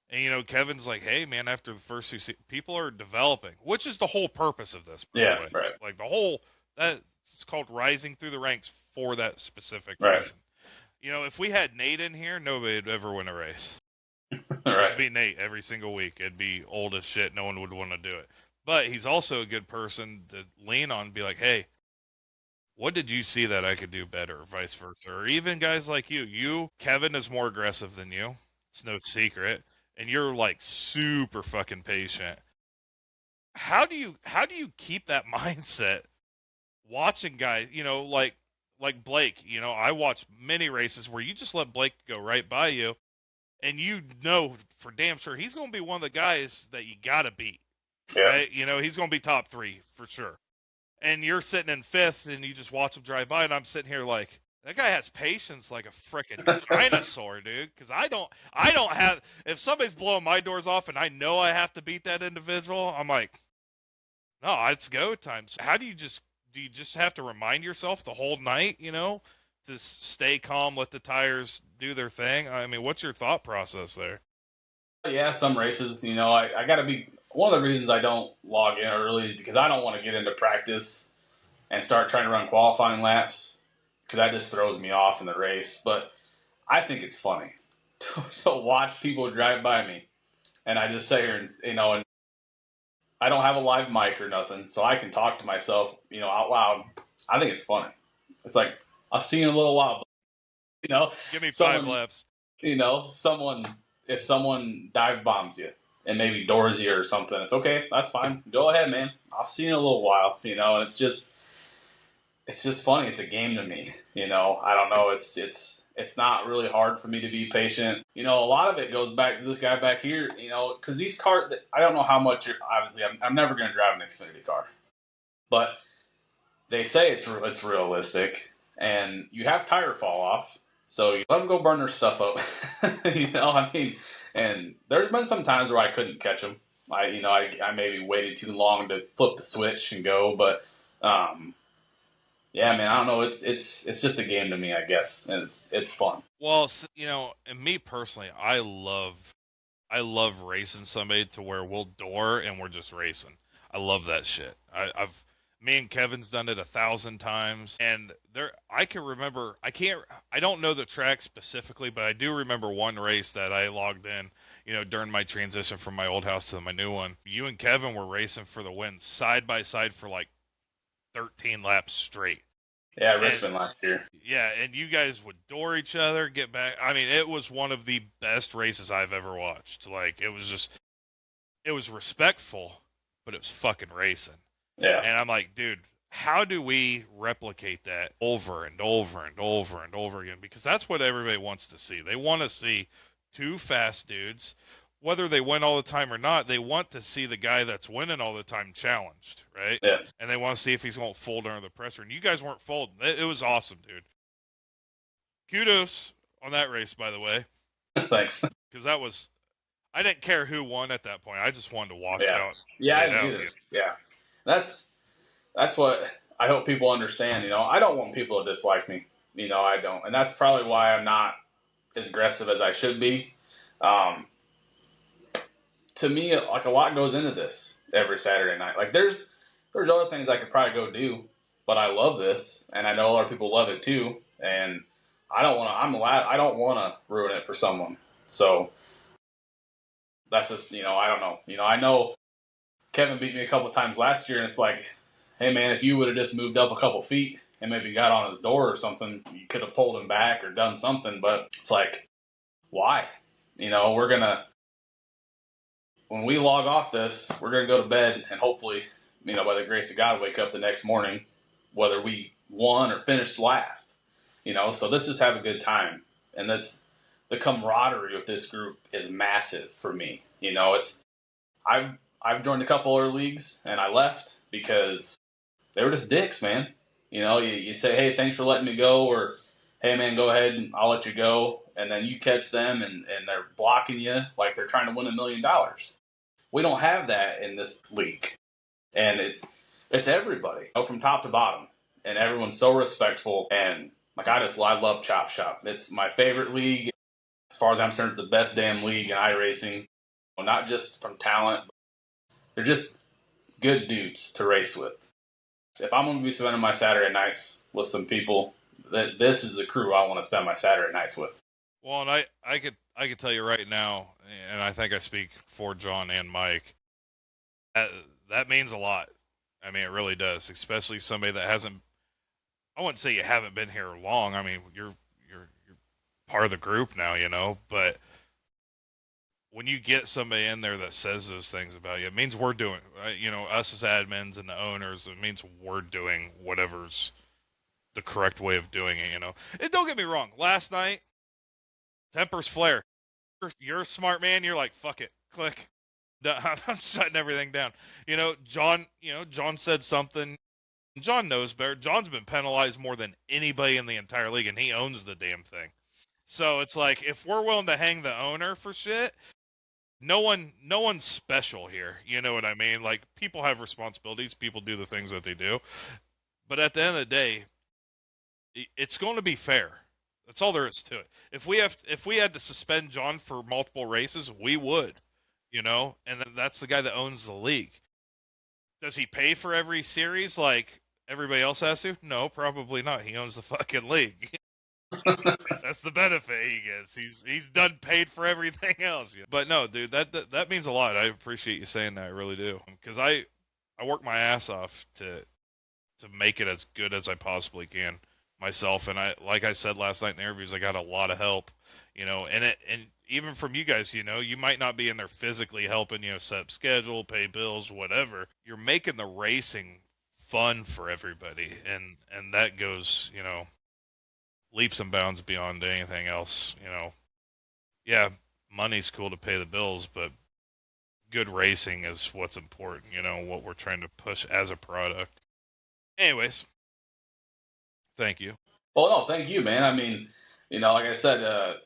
And, Kevin's like, hey, man, after the first 2 seasons, people are developing, which is the whole purpose of this, by the way. Right. Like, it's called rising through the ranks for that specific right. reason. If we had Nate in here, nobody would ever win a race. Right. Just be Nate every single week. It'd be old as shit. No one would want to do it. But he's also a good person to lean on and be like, hey, what did you see that I could do better, or vice versa? Or even guys like Kevin is more aggressive than you. It's no secret. And you're like super fucking patient. How do you keep that mindset watching guys, like Blake, I watch many races where you just let Blake go right by you and you know for damn sure he's going to be one of the guys that you got to beat, Yeah. right? He's going to be top 3 for sure. And you're sitting in 5th and you just watch him drive by and I'm sitting here like that guy has patience like a freaking dinosaur, dude. Because I don't have. If somebody's blowing my doors off and I know I have to beat that individual, I'm like, no, it's go time. So how do you just have to remind yourself the whole night, to stay calm, let the tires do their thing? I mean, what's your thought process there? Yeah, some races, I got to be. One of the reasons I don't log in early is because I don't want to get into practice and start trying to run qualifying laps because that just throws me off in the race. But I think it's funny to watch people drive by me, and I just sit here and I don't have a live mic or nothing, so I can talk to myself, out loud. I think it's funny. It's like I'll see you in a little while, Give me 5 someone, laps. someone if someone dive bombs you and maybe doors you or something, it's okay. That's fine. Go ahead, man. I'll see you in a little while, and it's just funny. It's a game to me. I don't know. It's not really hard for me to be patient. A lot of it goes back to this guy back here. Because these cars, I don't know how much. Obviously, I'm never going to drive an Xfinity car, but they say it's realistic, and you have tire fall off, so you let them go burn their stuff up. I mean, and there's been some times where I couldn't catch them. I maybe waited too long to flip the switch and go, but yeah, man, I don't know. It's just a game to me, I guess, and it's fun. Well, and me personally, I love racing somebody to where we'll door and we're just racing. I love that shit. Me and Kevin's done it 1,000 times, and I can remember. I don't know the track specifically, but I do remember one race that I logged in. During my transition from my old house to my new one, you and Kevin were racing for the win side by side for like 13 laps straight. Yeah, And Richmond last year. yeah, and you guys would door each other, get back. I mean, it was one of the best races I've ever watched. Like, it was respectful, but it was fucking racing. Yeah, And I'm like, dude, how do we replicate that over and over and over and over again? Because that's what everybody wants to see. They want to see two fast dudes, whether they win all the time or not. They want to see the guy that's winning all the time challenged, right? yeah. And they want to see if he's going to fold under the pressure. And you guys weren't folding. It was awesome, dude. Kudos on that race, by the way, Thanks. because I didn't care who won at that point. I just wanted to watch Yeah, out, yeah. play I it didn't out either. again. Yeah, that's what I hope people understand. I don't want people to dislike me. I don't, and that's probably why I'm not as aggressive as I should be. Um, to me, like a lot goes into this every Saturday night. Like there's other things I could probably go do, but I love this, and I know a lot of people love it too. And I don't want to. I don't want to ruin it for someone. So that's just I don't know. I know Kevin beat me a couple of times last year, and it's like, hey man, if you would have just moved up a couple feet and maybe got on his door or something, you could have pulled him back or done something. But it's like, why? We're gonna when we log off this, we're gonna go to bed and hopefully, by the grace of God, wake up the next morning, whether we won or finished last. So let's just have a good time, and that's the camaraderie with this group is massive for me. It's I've joined a couple other leagues and I left because they were just dicks, man. You say, hey, thanks for letting me go, or hey, man, go ahead and I'll let you go. And then you catch them and they're blocking you like they're trying to win $1 million. We don't have that in this league. And it's everybody, from top to bottom. And everyone's so respectful. And like I love Chop Shop. It's my favorite league. As far as I'm concerned, it's the best damn league in iRacing. Not just from talent, but they're just good dudes to race with. If I'm going to be spending my Saturday nights with some people, this is the crew I want to spend my Saturday nights with. Well, and I could tell you right now, and I think I speak for John and Mike, that, that means a lot. I mean, it really does, especially somebody that hasn't. I wouldn't say you haven't been here long. I mean, you're part of the group now, But when you get somebody in there that says those things about you, it means we're doing, us as admins and the owners. It means we're doing whatever's the correct way of doing it. And don't get me wrong. Last night, tempers flare. You're a smart man. You're like, fuck it, click. I'm shutting everything down. John. John said something. John knows better. John's been penalized more than anybody in the entire league, and he owns the damn thing. So it's like, if we're willing to hang the owner for shit, no one's special here. You know what I mean? Like, people have responsibilities. People do the things that they do. But at the end of the day, it's going to be fair. That's all there is to it. If we had to suspend John for multiple races, we would. And that's the guy that owns the league. Does he pay for every series like everybody else has to? No, probably not. He owns the fucking league. That's the benefit he gets. He's done paid for everything else. But no, dude, that means a lot. I appreciate you saying that. I really do. Because I work my ass off to make it as good as I possibly can myself. And like I said last night in the interviews, I got a lot of help. And even from you guys, you might not be in there physically helping, set up schedule, pay bills, whatever. You're making the racing fun for everybody, and that goes, leaps and bounds beyond anything else. Yeah, money's cool to pay the bills, but good racing is what's important. What we're trying to push as a product. Anyways, thank you. Well, no, thank you, man. I mean, like I said,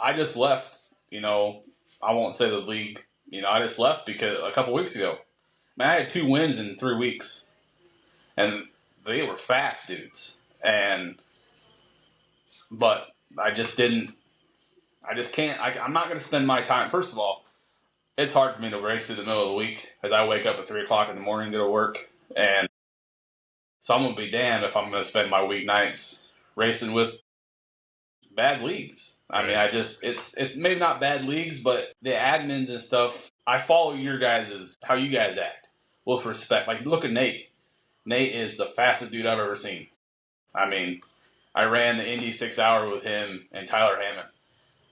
I just left. I won't say the league. I just left because a couple weeks ago, man, I had 2 wins in 3 weeks, and they were fast dudes. But I just didn't. I just can't. I'm not going to spend my time. First of all, it's hard for me to race through the middle of the week as I wake up at 3 o'clock in the morning, go to work, and so I'm gonna be damned if I'm gonna spend my weeknights racing with bad leagues. I mean, it's maybe not bad leagues, but the admins and stuff. I follow your guys' how you guys act with respect. Like, look at Nate. Nate is the fastest dude I've ever seen. I mean, I ran the Indy 6 hour with him and Tyler Hammond.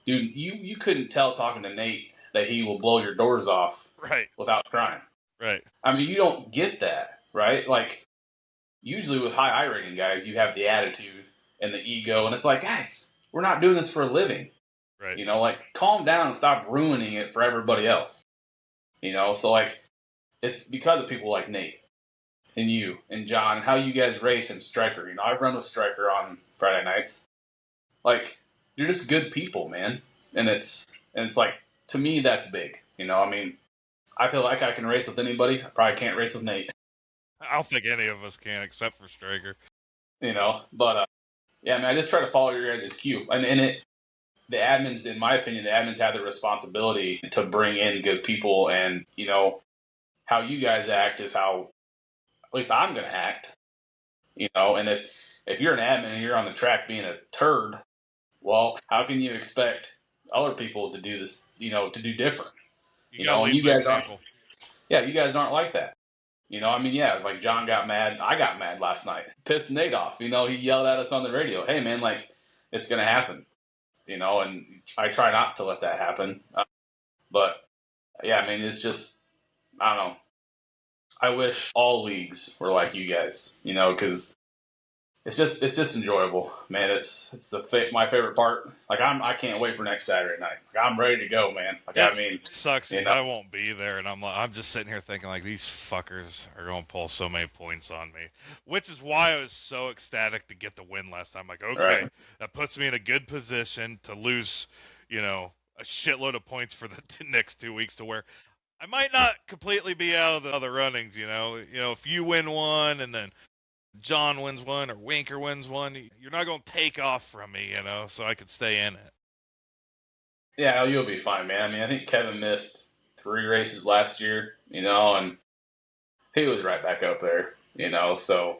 Dude, you couldn't tell talking to Nate that he will blow your doors off Right. without trying. Right. I mean, you don't get that, right? Like, usually with high I-rating guys, you have the attitude and the ego, and it's like, guys, we're not doing this for a living. Right. Like, calm down and stop ruining it for everybody else. So like, it's because of people like Nate and you and John and how you guys race and Striker. I've run with Striker on Friday nights. Like, you're just good people, man. And it's like, to me, that's big. I mean, I feel like I can race with anybody. I probably can't race with Nate. I don't think any of us can except for Striker. But yeah, I mean, I just try to follow your guys' cue. And the admins, in my opinion, the admins have the responsibility to bring in good people. And, how you guys act is how, at least I'm going to act. And if you're an admin and you're on the track being a turd, well, how can you expect other people to do this, to do different? You gotta And lead you by guys aren't, example. yeah, you guys aren't like that. I mean, yeah, like John got mad. I got mad last night. Pissed Nate off. He yelled at us on the radio. Hey, man, like, it's going to happen. And I try not to let that happen. But, yeah, I mean, it's just, I don't know. I wish all leagues were like you guys, because it's just enjoyable, man. It's my favorite part. Like, I can't wait for next Saturday night. Like, I'm ready to go, man. Like, I mean, it sucks because I won't be there, and I'm just sitting here thinking like, these fuckers are gonna pull so many points on me, which is why I was so ecstatic to get the win last time. Like, okay, right. that puts me in a good position to lose, a shitload of points for the next 2 weeks, to where I might not completely be out of the other runnings. If you win one and then John wins one or Winker wins one, you're not going to take off from me, so I could stay in it. Yeah, you'll be fine, man. I mean, I think Kevin missed 3 races last year, and he was right back up there, so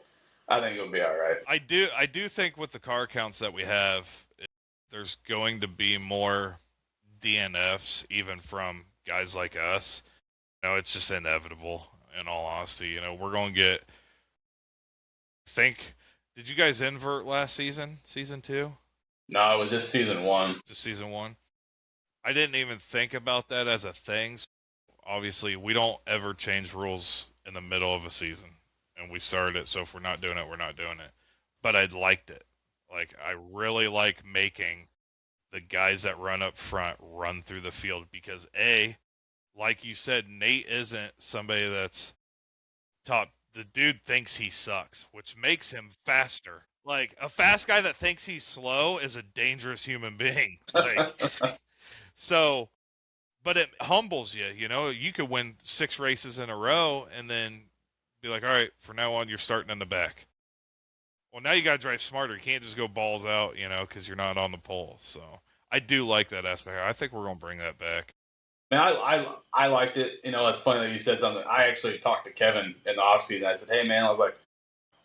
I think it'll be all right. I do think with the car counts that we have, there's going to be more DNFs, even from guys like us, it's just inevitable. In all honesty, we're going to get. Think, did you guys invert last season, season 2? No, it was just season 1. Just season 1. I didn't even think about that as a thing. So obviously, we don't ever change rules in the middle of a season, and we started it. So if we're not doing it, we're not doing it. But I liked it. Like, I really like making the guys that run up front run through the field because like you said, Nate isn't somebody that's top. The dude thinks he sucks, which makes him faster. Like, a fast guy that thinks he's slow is a dangerous human being. Like, so, but it humbles you. You could win 6 races in a row and then be like, all right, from now on, you're starting in the back. Well, now you got to drive smarter. You can't just go balls out, because you're not on the pole. So I do like that aspect. I think we're going to bring that back. Man, I liked it. It's funny that you said something. I actually talked to Kevin in the offseason. I said, hey, man, I was like,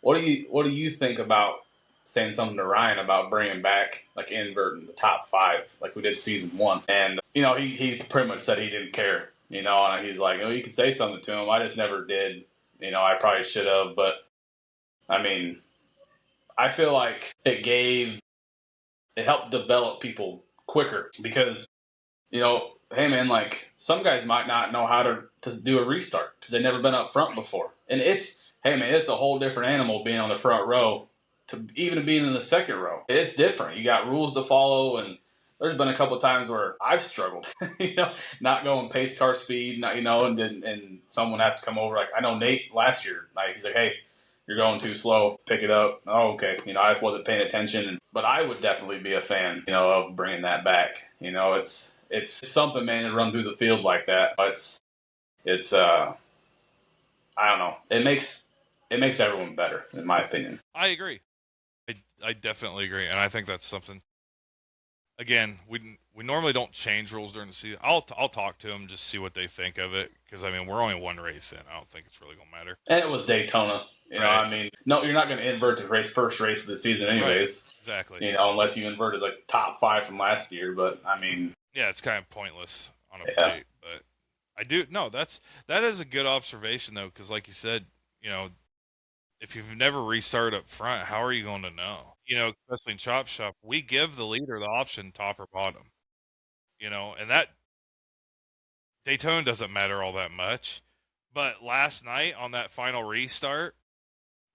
what do you think about saying something to Ryan about bringing back, like, inverting the top 5 like we did season 1? And, he pretty much said he didn't care, and he's like, you could say something to him. I just never did. I probably should have. But, I mean, I feel like it helped develop people quicker because, hey man, like some guys might not know how to do a restart because they've never been up front before. And hey man, it's a whole different animal being on the front row to even being in the second row. It's different. You got rules to follow, and there's been a couple of times where I've struggled, not going pace car speed, not, and someone has to come over. Like I know Nate last year, like he's like, hey, you're going too slow, pick it up. Oh, okay. I just wasn't paying attention. But I would definitely be a fan, of bringing that back. It's something, man, to run through the field like that. It's I don't know. It makes everyone better, in my opinion. I agree. I definitely agree, and I think that's something. Again, we normally don't change rules during the season. I'll talk to them, just see what they think of it, because I mean we're only 1 race in. I don't think it's really gonna matter. And it was Daytona. I mean, no, you're not going to invert the first race of the season, anyways. Right. Exactly. Unless you inverted like the top 5 from last year. But I mean, yeah, it's kind of pointless on a plate. But I do that is a good observation though, because like you said, if you've never restarted up front, how are you going to know? Especially in Chop Shop, we give the leader the option top or bottom. And that Daytona doesn't matter all that much. But last night on that final restart,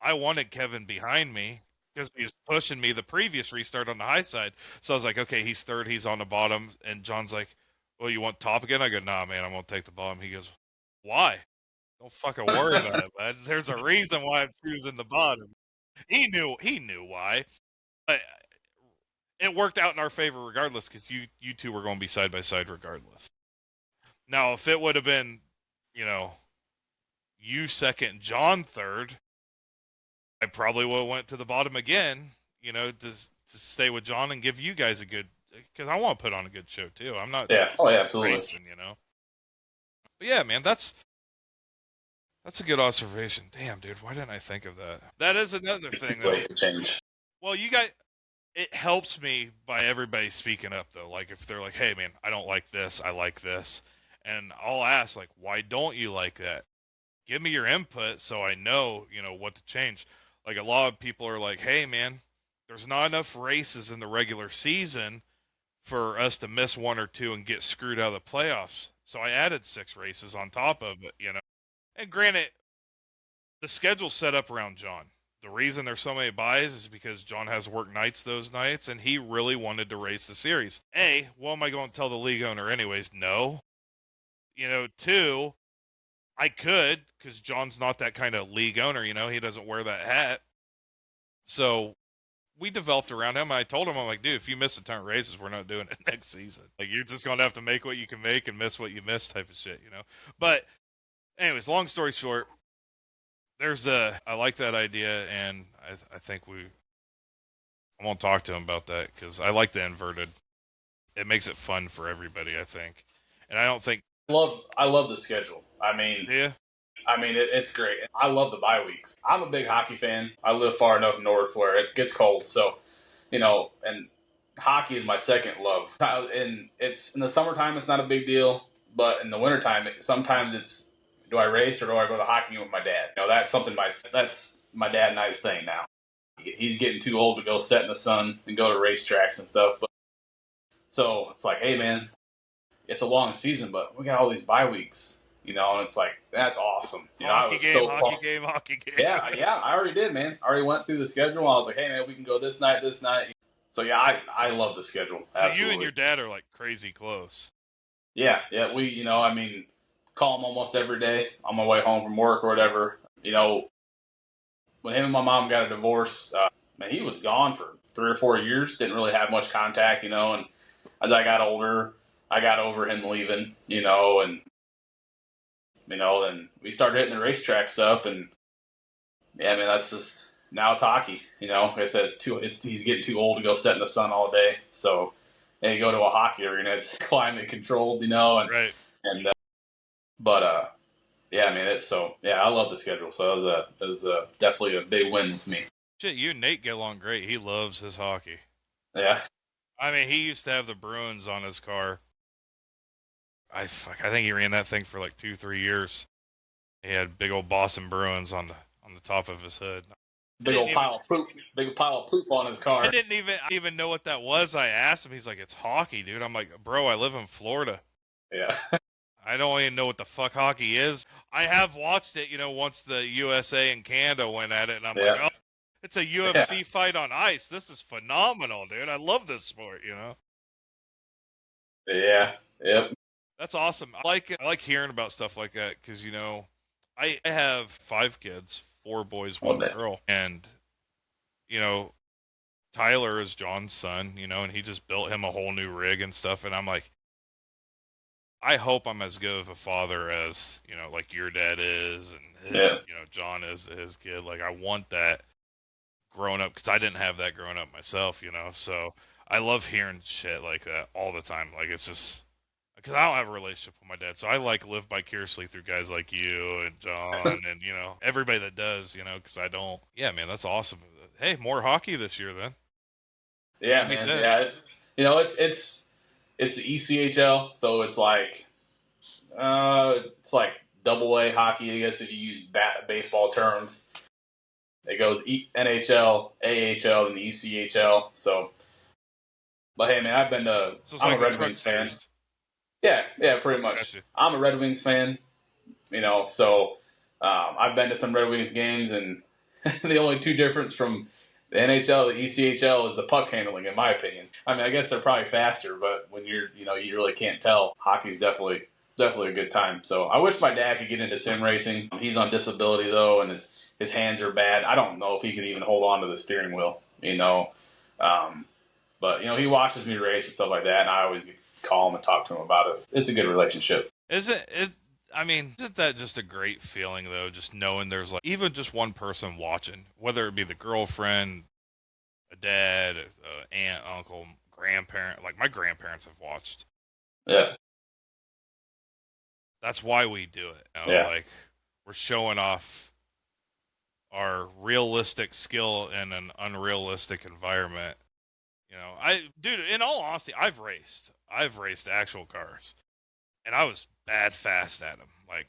I wanted Kevin behind me because he was pushing me the previous restart on the high side. So I was like, okay, he's third, he's on the bottom. And John's like, well, you want top again? I go, nah, man, I'm going to take the bottom. He goes, why? Don't fucking worry about it, man. There's a reason why I'm choosing the bottom. He knew why. But it worked out in our favor regardless because you two were going to be side by side regardless. Now, if it would have been, you second, John third, I probably would have went to the bottom again, to stay with John and give you guys a good, because I want to put on a good show too. I'm not absolutely racing, But yeah, man, that's a good observation. Damn, dude, why didn't I think of that? That is another thing though. To change. Well, you guys, it helps me by everybody speaking up though. Like if they're like, hey man, I don't like this, I like this, and I'll ask like, why don't you like that? Give me your input so I know, what to change. Like a lot of people are like, hey man, there's not enough races in the regular season for us to miss 1 or 2 and get screwed out of the playoffs. So I added 6 races on top of it, And granted, the schedule's set up around John. The reason there's so many buys is because John has work nights those nights, and he really wanted to race the series. What am I going to tell the league owner anyways? No. 2, I could, because John's not that kind of league owner, he doesn't wear that hat. So we developed around him. I told him, I'm like, dude, if you miss a ton of races, we're not doing it next season. Like, you're just going to have to make what you can make and miss what you miss type of shit, But anyways, long story short, I like that idea, and I think I won't talk to him about that because I like the inverted. It makes it fun for everybody, I think. And I don't think. I love the schedule. I mean, yeah. I mean, it's great. I love the bye weeks. I'm a big hockey fan. I live far enough north where it gets cold. So, and hockey is my second love. And it's in the summertime, it's not a big deal, but in the wintertime, sometimes it's, do I race or do I go to the hockey game with my dad? That's something that's my dad and I's thing now. He's getting too old to go sit in the sun and go to racetracks and stuff. But so it's like, hey man, it's a long season, but we got all these bye weeks. And it's like, that's awesome. I Hockey was game, so hockey pumped. game, hockey game. Yeah, I already did, man. I already went through the schedule. I was like, hey man, we can go this night, this night. So yeah, I love the schedule. So Absolutely. you and your dad are like crazy close. Yeah, we, call him almost every day on my way home from work or whatever. When him and my mom got a divorce, man, he was gone for 3 or 4 years. Didn't really have much contact, and as I got older, I got over him leaving, and then we started hitting the racetracks up, and yeah, man, that's just now it's hockey. Like I said, he's getting too old to go sit in the sun all day. So, and you go to a hockey arena, it's climate controlled, and Right. and but yeah, I mean, I love the schedule. So it was definitely a big win with me. Shit, you and Nate get along great. He loves his hockey. Yeah. I mean, he used to have the Bruins on his car. I think he ran that thing for like 2-3 years. He had big old Boston Bruins on the top of his hood. Big pile of poop on his car. I didn't even know what that was. I asked him. He's like, "It's hockey, dude." I'm like, "Bro, I live in Florida. Yeah. I don't even know what the fuck hockey is." I have watched it, once the USA and Canada went at it, and I'm like, "Oh, it's a UFC fight on ice. This is phenomenal, dude. I love this sport." Yeah. Yep. That's awesome. I like hearing about stuff like that because I have 5 kids, 4 boys, 1 girl, and Tyler is John's son, and he just built him a whole new rig and stuff, and I'm like, I hope I'm as good of a father as like your dad is, and John is to his kid. Like I want that growing up because I didn't have that growing up myself, So I love hearing shit like that all the time. Like it's just because I don't have a relationship with my dad, so I like live vicariously through guys like you and John and everybody that does, because I don't. Yeah, man, that's awesome. Hey, more hockey this year then. Yeah, man. Yeah, it's the ECHL, so it's like double A hockey, I guess if you use baseball terms. It goes NHL, AHL, and the ECHL. So, but hey, man, I'm a Red Wings fan. Yeah, pretty much. Gotcha. I'm a Red Wings fan, so I've been to some Red Wings games, and the only two difference from the NHL to the ECHL is the puck handling, in my opinion. I mean, I guess they're probably faster, but when you really can't tell. Hockey's definitely a good time. So I wish my dad could get into sim racing. He's on disability though, and his hands are bad. I don't know if he could even hold on to the steering wheel, but he watches me race and stuff like that, and I always call him and talk to him about it. It's a good relationship. Isn't that just a great feeling though? Just knowing there's like even just one person watching, whether it be the girlfriend, a dad, a aunt, uncle, grandparent. Like my grandparents have watched. Yeah. That's why we do it. Yeah. Like we're showing off our realistic skill in an unrealistic environment. Dude, in all honesty, I've raced actual cars, and I was bad fast at them. Like,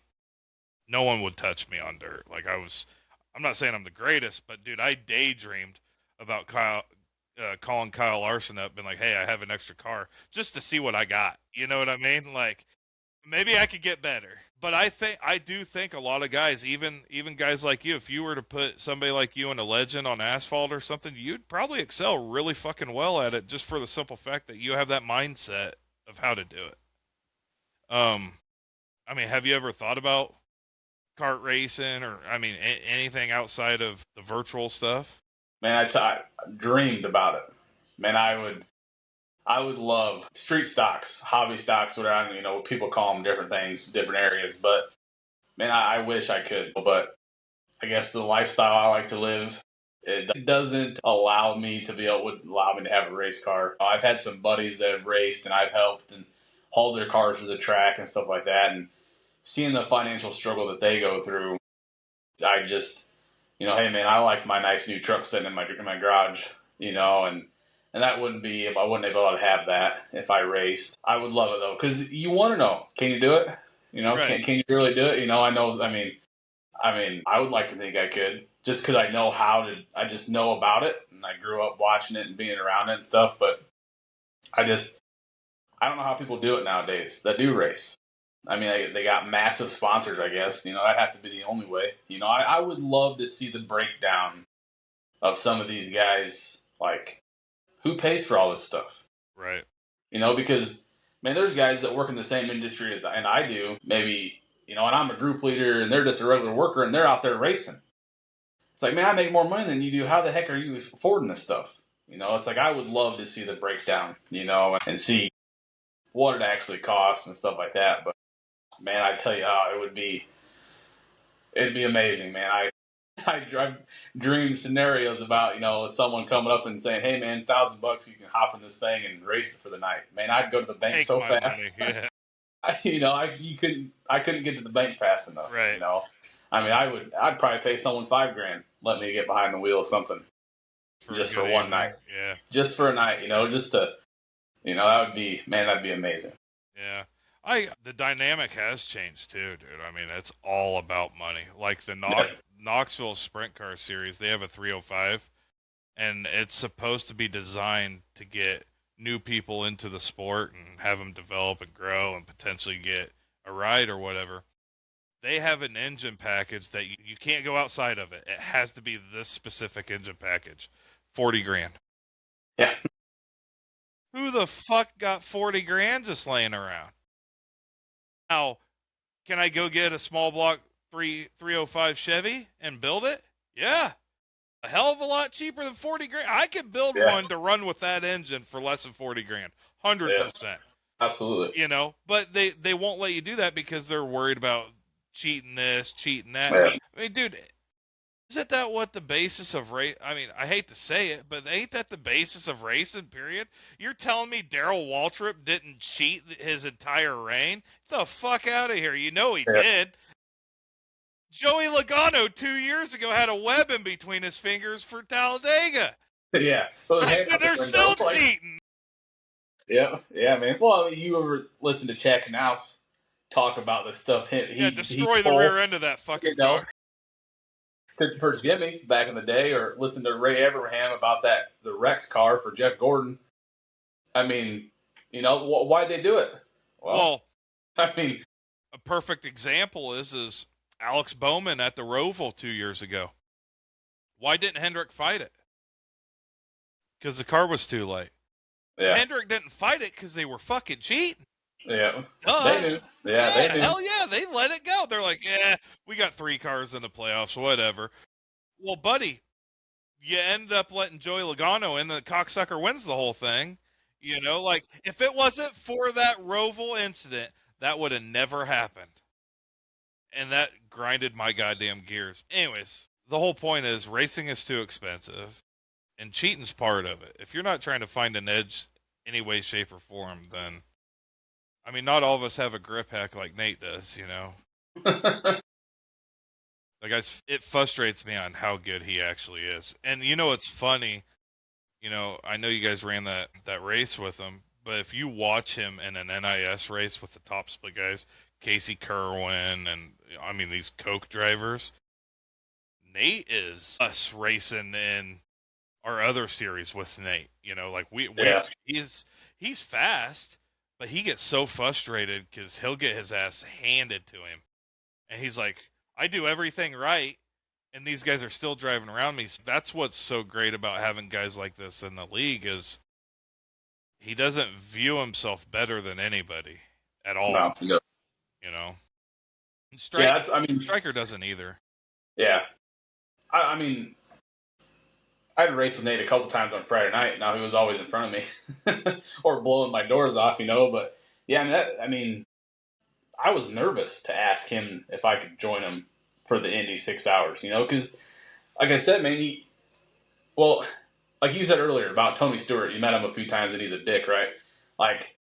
no one would touch me on dirt. Like, I'm not saying I'm the greatest, but dude, I daydreamed about calling Kyle Larson up and like, hey, I have an extra car just to see what I got. You know what I mean? Like, maybe I could get better. But I do think a lot of guys, even guys like you, if you were to put somebody like you in a Legend on asphalt or something, you'd probably excel really fucking well at it just for the simple fact that you have that mindset of how to do it. I mean, have you ever thought about kart racing or, anything outside of the virtual stuff? Man, I dreamed about it. Man, I would love street stocks, hobby stocks, whatever, people call them different things, different areas. But, man, I wish I could. But I guess the lifestyle I like to live, it doesn't allow me to have a race car. I've had some buddies that have raced, and I've helped and hauled their cars to the track and stuff like that. And seeing the financial struggle that they go through, I just, hey, man, I like my nice new truck sitting in my garage, and And that wouldn't be, I wouldn't be able to have that if I raced. I would love it though, because you want to know, can you do it? Right. Can you really do it? I would like to think I could, just because I know I just know about it, and I grew up watching it and being around it and stuff. But I just, I don't know how people do it nowadays that do race. They got massive sponsors, I guess. That'd have to be the only way. I would love to see the breakdown of some of these guys, like who pays for all this stuff. Right. Because man, there's guys that work in the same industry as and I do. Maybe and I'm a group leader, and they're just a regular worker, and they're out there racing. It's like, man, I make more money than you do. How the heck are you affording this stuff? It's like I would love to see the breakdown, and see what it actually costs and stuff like that. But man, I tell you, it'd be amazing, man. I dream scenarios about someone coming up and saying, "Hey, man, $1,000 you can hop in this thing and race it for the night." Man, I'd go to the bank Take so my fast. money. Yeah. I couldn't get to the bank fast enough. Right. I'd probably pay someone $5,000, let me get behind the wheel of something just for one night. Yeah. Just for a night, just to, that'd be amazing. Yeah. The dynamic has changed too, dude. I mean, it's all about money. Like the Knoxville Sprint Car Series, they have a 305, and it's supposed to be designed to get new people into the sport and have them develop and grow and potentially get a ride or whatever. They have an engine package that you can't go outside of it. It has to be this specific engine package. $40,000. Yeah. Who the fuck got $40,000 just laying around? Now, can I go get a small block 305 Chevy and build it? Yeah. A hell of a lot cheaper than $40,000. I could build one to run with that engine for less than $40,000. 100%. Yeah, absolutely. But they won't let you do that because they're worried about cheating this, cheating that. Yeah. I mean, dude, isn't that what the basis of race? I mean, I hate to say it, but ain't that the basis of racing? Period. You're telling me Darrell Waltrip didn't cheat his entire reign? Get the fuck out of here! You know he did. Joey Logano 2 years ago had a web in between his fingers for Talladega. Yeah, they're still cheating. Yeah, man. Well, you ever listen to Chad Knaus talk about this stuff? Destroy the rear end of that fucking car. For Jimmy back in the day, or listen to Ray Abraham about the Rex car for Jeff Gordon. I mean, why'd they do it? Well, I mean, a perfect example is Alex Bowman at the Roval 2 years ago. Why didn't Hendrick fight it? Because the car was too late. Yeah. Hendrick didn't fight it because they were fucking cheating. Yeah. They knew. Yeah, they knew. Hell yeah, they let it go. They're like, we got 3 cars in the playoffs, whatever. Well, buddy, you end up letting Joey Logano in, the cocksucker wins the whole thing. If it wasn't for that Roval incident, that would have never happened. And that grinded my goddamn gears. Anyways, the whole point is racing is too expensive, and cheating's part of it. If you're not trying to find an edge any way, shape, or form, then, I mean, not all of us have a grip hack like Nate does, It frustrates me on how good he actually is. And it's funny, I know you guys ran that race with him, but if you watch him in an NIS race with the top split guys, Casey Kerwin, and I mean these Coke drivers, Nate is us racing in our other series with Nate. He's fast, but he gets so frustrated because he'll get his ass handed to him, and he's like, I do everything right, and these guys are still driving around me. So that's what's so great about having guys like this in the league is he doesn't view himself better than anybody at all. No. Striker doesn't either. Yeah. I mean, I'd raced with Nate a couple times on Friday night. Now he was always in front of me or blowing my doors off, but yeah, I was nervous to ask him if I could join him for the Indy 6 hours, because like I said, man, like you said earlier about Tony Stewart, you met him a few times and he's a dick, right? Like,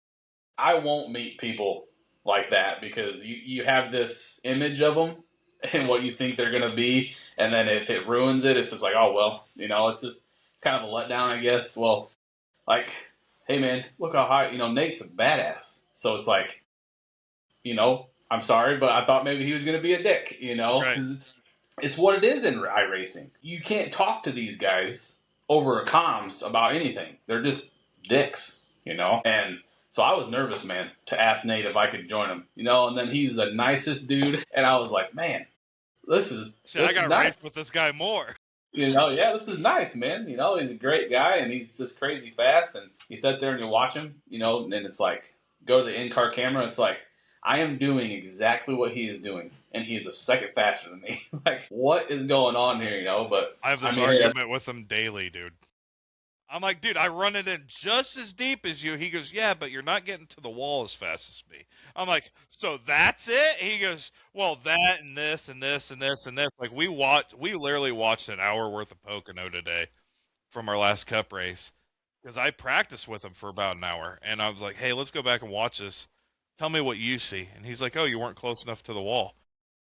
I won't meet people like that because you have this image of them and what you think they're going to be. And then if it ruins it, it's just like, oh, well, it's just kind of a letdown, I guess. Well, like, hey man, look how high, Nate's a badass. So it's like, I'm sorry, but I thought maybe he was going to be a dick, Right. because it's what it is in iRacing. You can't talk to these guys over comms about anything. They're just dicks, And so I was nervous, man, to ask Nate if I could join him, And then he's the nicest dude, and I was like, man, this is Shit, I this is got nice. raced with this guy more. Yeah, this is nice, man. He's a great guy and he's just crazy fast. And you sit there and you watch him, and it's like, go to the in car camera. It's like, I am doing exactly what he is doing, and he is a second faster than me. Like, what is going on here, But I have this hey, argument with him daily, dude. I'm like, dude, I run it in just as deep as you. He goes, yeah, but you're not getting to the wall as fast as me. I'm like, so that's it? He goes, well, that and this and this and this and this. Like we literally watched an hour worth of Pocono today from our last Cup race because I practiced with him for about an hour, and I was like, hey, let's go back and watch this. Tell me what you see. And he's like, oh, you weren't close enough to the wall.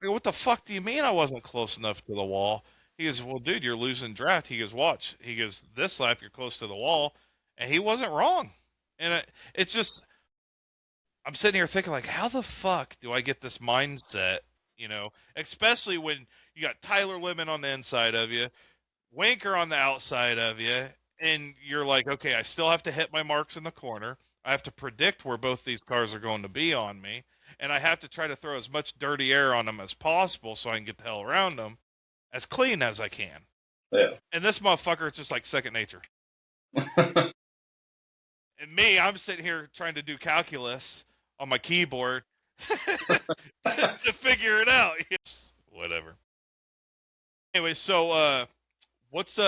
I go, what the fuck do you mean I wasn't close enough to the wall? He goes, well, dude, you're losing draft. He goes, watch. He goes, this lap you're close to the wall, and he wasn't wrong. And it's just, I'm sitting here thinking like, how the fuck do I get this mindset? Especially when you got Tyler Lemon on the inside of you, Winker on the outside of you, and you're like, okay, I still have to hit my marks in the corner. I have to predict where both these cars are going to be on me, and I have to try to throw as much dirty air on them as possible so I can get the hell around them as clean as I can. yeah. And this motherfucker is just like second nature. And me, I'm sitting here trying to do calculus on my keyboard to figure it out. Whatever. Anyway, so what's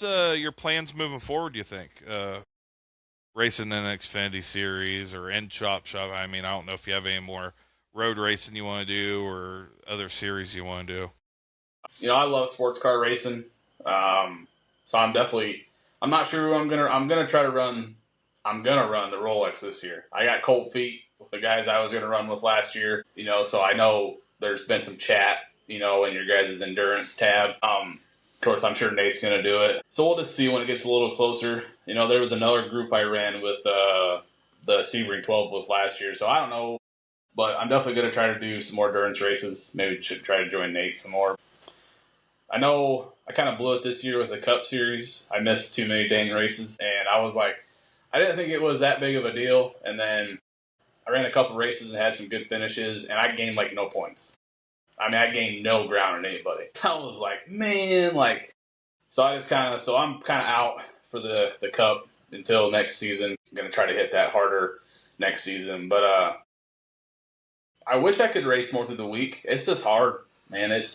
your plans moving forward? Do you think racing in the Xfinity Series or in Chop Shop? I mean, I don't know if you have any more road racing you want to do or other series you want to do. I love sports car racing. So I'm not sure who I'm gonna try to run. I'm gonna run the Rolex this year. I got cold feet with the guys I was gonna run with last year, so I know there's been some chat, in your guys' endurance tab. Of course, I'm sure Nate's gonna do it. So we'll just see when it gets a little closer. There was another group I ran with the Sebring 12 with last year, so I don't know. But I'm definitely going to try to do some more endurance races. Maybe should try to join Nate some more. I know I kind of blew it this year with the Cup Series. I missed too many dang races, and I was like, I didn't think it was that big of a deal. And then I ran a couple races and had some good finishes, and I gained like no points. I mean, I gained no ground on anybody. I was like, man, so I'm kind of out for the Cup until next season. I'm going to try to hit that harder next season, but I wish I could race more through the week. It's just hard, man. I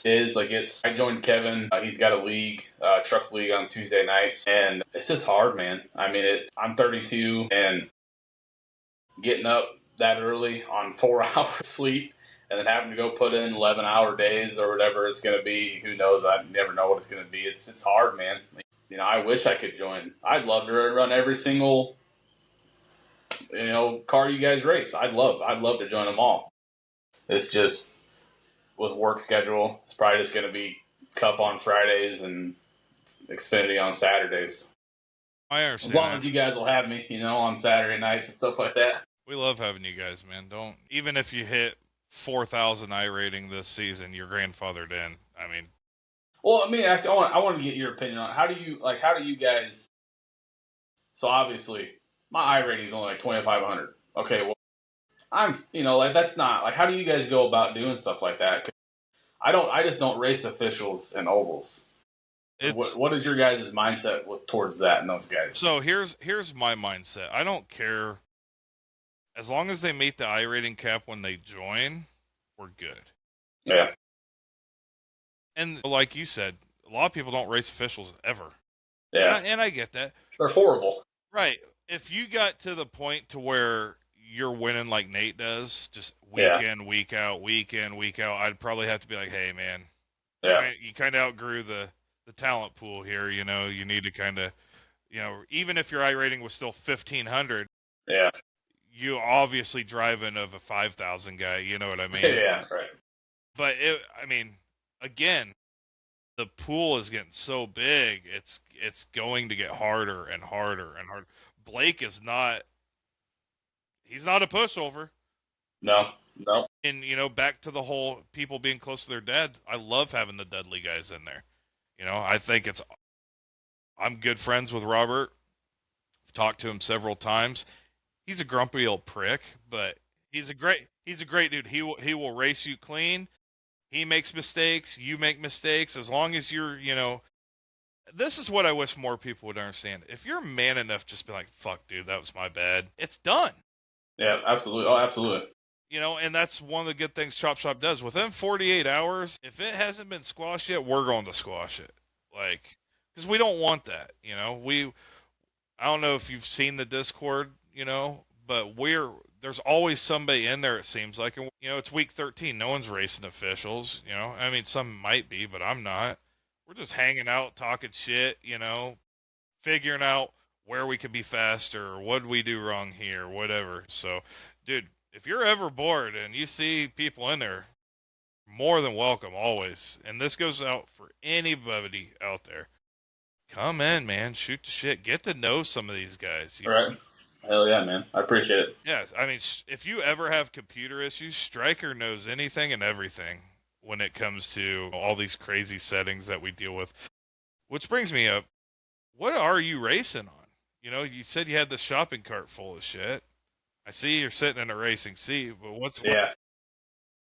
joined Kevin. He's got a league, truck league on Tuesday nights, and it's just hard, man. I mean, I'm 32 and getting up that early on 4 hours sleep and then having to go put in 11-hour days or whatever it's going to be. Who knows? I never know what it's going to be. It's hard, man. I wish I could join. I'd love to run every single, car you guys race. I'd love to join them all. It's just with work schedule, it's probably just going to be Cup on Fridays and Xfinity on Saturdays. I understand. As long as you guys will have me, on Saturday nights and stuff like that. We love having you guys, man. Even if you hit 4,000 I rating this season, you're grandfathered in. I mean, well, actually, I want to get your opinion on how do you guys? So obviously, my I rating is only like 2,500. Okay, well, that's not how do you guys go about doing stuff like that? I just don't race officials and ovals. What is your guys' mindset towards that and those guys? So here's my mindset. I don't care. As long as they meet the I rating cap when they join, we're good. Yeah. And like you said, a lot of people don't race officials ever. Yeah. And I get that. They're horrible. Right. If you got to the point to where you're winning like Nate does, just week in, week out, I'd probably have to be like, hey, man, you kind of outgrew the talent pool here. You need to kind of, even if your I rating was still 1,500, you obviously driving of a 5,000 guy. You know what I mean? Yeah, right. But again, the pool is getting so big, it's going to get harder and harder and harder. Blake is not. He's not a pushover. No. And back to the whole people being close to their dad. I love having the Dudley guys in there. I think it's. I'm good friends with Robert. I've talked to him several times. He's a grumpy old prick, but he's a great dude. He will race you clean. He makes mistakes. You make mistakes. As long as you're, this is what I wish more people would understand. If you're man enough, just be like, fuck, dude, that was my bad. It's done. Yeah, absolutely. Oh, absolutely. And that's one of the good things Chop Shop does. Within 48 hours, if it hasn't been squashed yet, we're going to squash it. Because we don't want that. I don't know if you've seen the Discord, but there's always somebody in there, it seems like. And, it's week 13. No one's racing officials, I mean, some might be, but I'm not. We're just hanging out, talking shit, figuring out where we could be faster or what did we do wrong here, whatever. So, dude, if you're ever bored and you see people in there, more than welcome, always. And this goes out for anybody out there. Come in, man. Shoot the shit. Get to know some of these guys. All right. Hell yeah, man. I appreciate it. Yeah, I mean, if you ever have computer issues, Stryker knows anything and everything when it comes to all these crazy settings that we deal with. Which brings me up, what are you racing on? You said you had the shopping cart full of shit. I see you're sitting in a racing seat, but Yeah.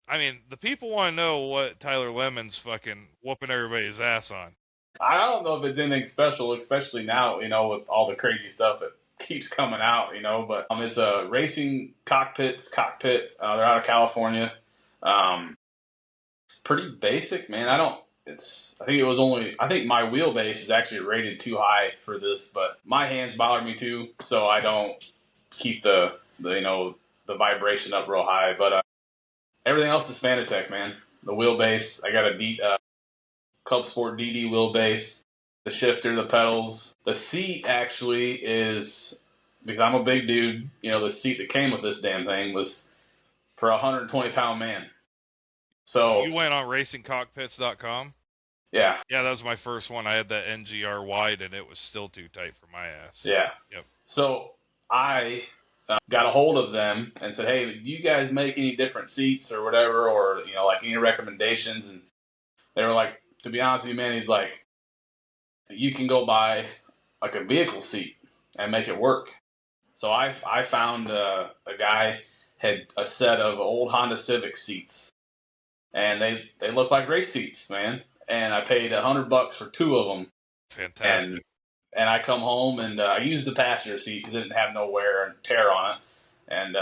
I mean, the people want to know what Tyler Lemon's fucking whooping everybody's ass on. I don't know if it's anything special, especially now, with all the crazy stuff that keeps coming out, but it's a racing cockpit. They're out of California. It's pretty basic, man. I think my wheelbase is actually rated too high for this, but my hands bother me too, so I don't keep the vibration up real high, but everything else is Fanatec, man. The wheelbase, I got a Club Sport DD wheelbase, the shifter, the pedals. The seat actually is, because I'm a big dude, the seat that came with this damn thing was for a 120-pound man. So you went on racingcockpits.com? Yeah. Yeah, that was my first one. I had that NGR wide, and it was still too tight for my ass. Yeah. Yep. So I got a hold of them and said, hey, do you guys make any different seats or whatever, or, like any recommendations? And they were like, to be honest with you, man, he's like, you can go buy like a vehicle seat and make it work. So I found a guy had a set of old Honda Civic seats, and they look like race seats, man. And I paid $100 for two of them. Fantastic. And I come home and I used the passenger seat because it didn't have no wear and tear on it, and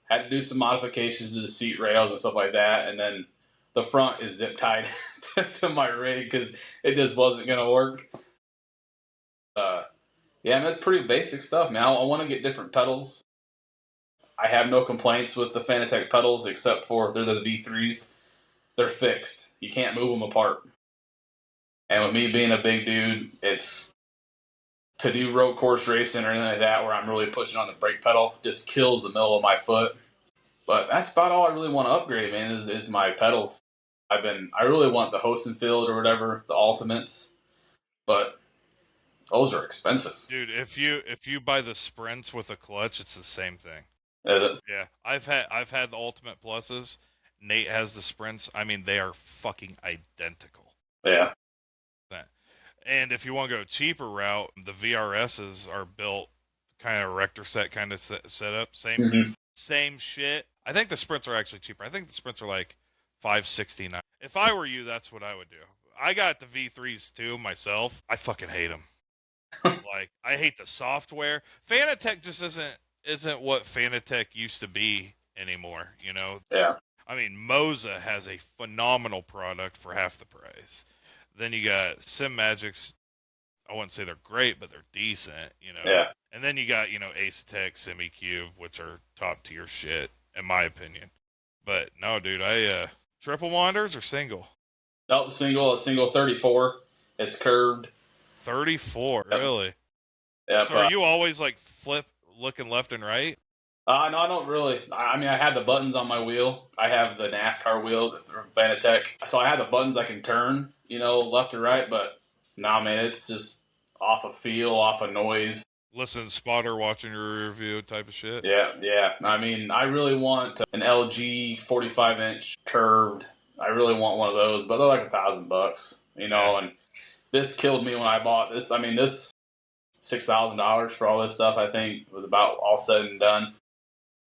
had to do some modifications to the seat rails and stuff like that. And then the front is zip tied to my rig because it just wasn't gonna work. Yeah, man, that's pretty basic stuff, man. I want to get different pedals. I have no complaints with the Fanatec pedals except for they're the V3s. They're fixed. You can't move them apart. And with me being a big dude, it's to do road course racing or anything like that where I'm really pushing on the brake pedal, just kills the middle of my foot. But that's about all I really want to upgrade, man, is my pedals. I really want the Hosenfield or whatever, the Ultimates, but those are expensive. Dude, if you buy the Sprints with a clutch, it's the same thing. Is it? Yeah, I've had the Ultimate Pluses. Nate has the Sprints. I mean, they are fucking identical. Yeah. And if you want to go a cheaper route, the VRSs are built kind of rector set kind of setup. Same shit. I think the Sprints are actually cheaper. I think the Sprints are like $569. If I were you, that's what I would do. I got the V3s too myself. I fucking hate them. Like, I hate the software. Fanatec just isn't what Fanatec used to be anymore, Yeah. I mean, Moza has a phenomenal product for half the price. Then you got SimMagics. I wouldn't say they're great, but they're decent, Yeah. And then you got, Acetec, SemiCube, which are top tier shit, in my opinion. But no, dude, I triple monitors or single? Nope, a single 34. It's curved. 34, Yep. really? Yeah. So are you always like looking left and right? No, I don't really. I mean, I have the buttons on my wheel. I have the NASCAR wheel from Fanatec. So I have the buttons I can turn, left or right. But nah, man, it's just off of feel, off of noise. Listen, spotter watching your rear view type of shit. Yeah. I mean, I really want an LG 45-inch curved. I really want one of those, but they're like $1,000, Yeah. And this killed me when I bought this. I mean, this $6,000 for all this stuff, I think, was about all said and done.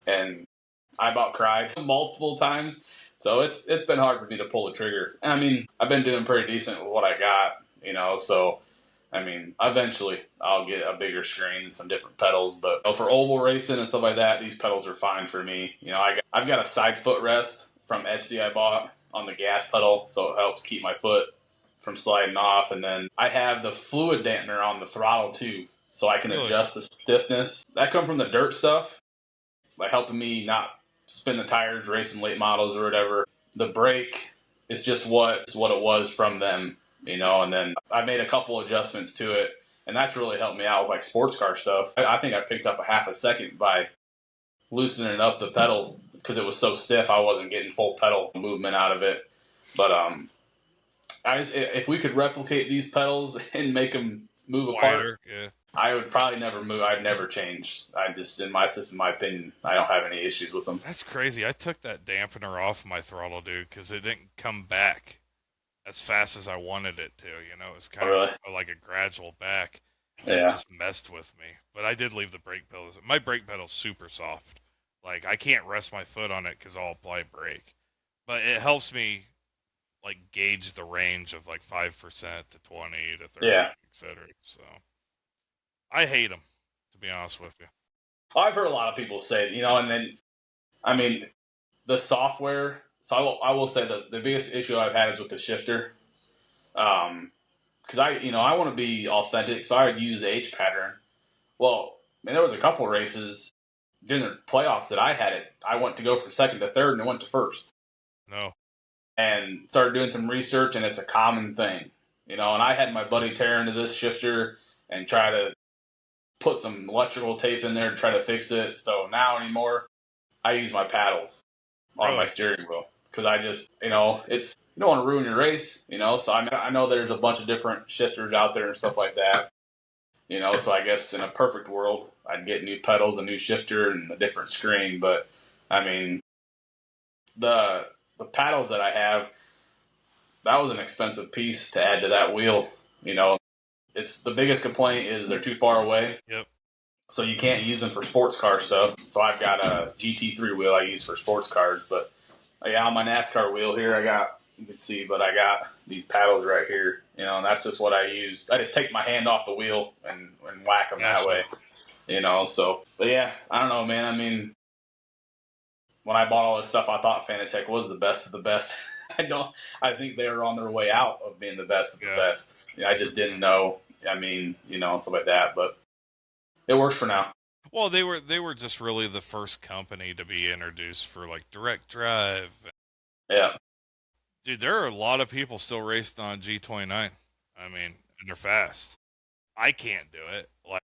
And I about cried multiple times. So it's been hard for me to pull the trigger. And I mean, I've been doing pretty decent with what I got, so I mean, eventually I'll get a bigger screen and some different pedals. But for oval racing and stuff like that, these pedals are fine for me. I've got a side footrest from Etsy I bought on the gas pedal, so it helps keep my foot from sliding off. And then I have the fluid dampener on the throttle too, so I can Really? adjust the stiffness. That come from the dirt stuff, like helping me not spin the tires racing late models or whatever. The brake is just what it was from them, and then I made a couple adjustments to it, and that's really helped me out with like sports car stuff. I think I picked up a half a second by loosening up the pedal because it was so stiff I wasn't getting full pedal movement out of it. But if we could replicate these pedals and make them move apart, Wider, yeah. I would probably never move. I'd never change. I just, in my opinion, I don't have any issues with them. That's crazy. I took that dampener off my throttle, dude, because it didn't come back as fast as I wanted it to. It was kind Really? of like a gradual back, and it Yeah. just messed with me. But I did leave the brake pedals. My brake pedal's super soft. Like, I can't rest my foot on it because I'll apply brake. But it helps me, like, gauge the range of, like, 5% to 20 to 30, Yeah. etc. So, I hate them, to be honest with you. I've heard a lot of people say, and then, I mean, the software. So I will say that the biggest issue I've had is with the shifter. Because I want to be authentic, so I would use the H pattern. Well, man, there was a couple races during the playoffs that I had it. I went to go from second to third, and it went to first. No. And started doing some research, and it's a common thing, And I had my buddy tear into this shifter and try to put some electrical tape in there to try to fix it. So now anymore, I use my paddles on my steering wheel because I just, it's you don't want to ruin your race, So I know there's a bunch of different shifters out there and stuff like that, So I guess in a perfect world, I'd get new pedals, a new shifter, and a different screen. But I mean, the paddles that I have, that was an expensive piece to add to that wheel. It's the biggest complaint is they're too far away. Yep. So you can't use them for sports car stuff. So I've got a GT3 wheel I use for sports cars. But yeah, on my NASCAR wheel here, you can see, but I got these paddles right here, and that's just what I use. I just take my hand off the wheel and whack them that way, So, but yeah, I don't know, man. I mean, when I bought all this stuff, I thought Fanatec was the best of the best. I think they were on their way out of being the best of the best. I just didn't know. I mean, stuff like that, but it works for now. Well, they were just really the first company to be introduced for like direct drive. Yeah. Dude, there are a lot of people still racing on G29. I mean, and they're fast. I can't do it. Like,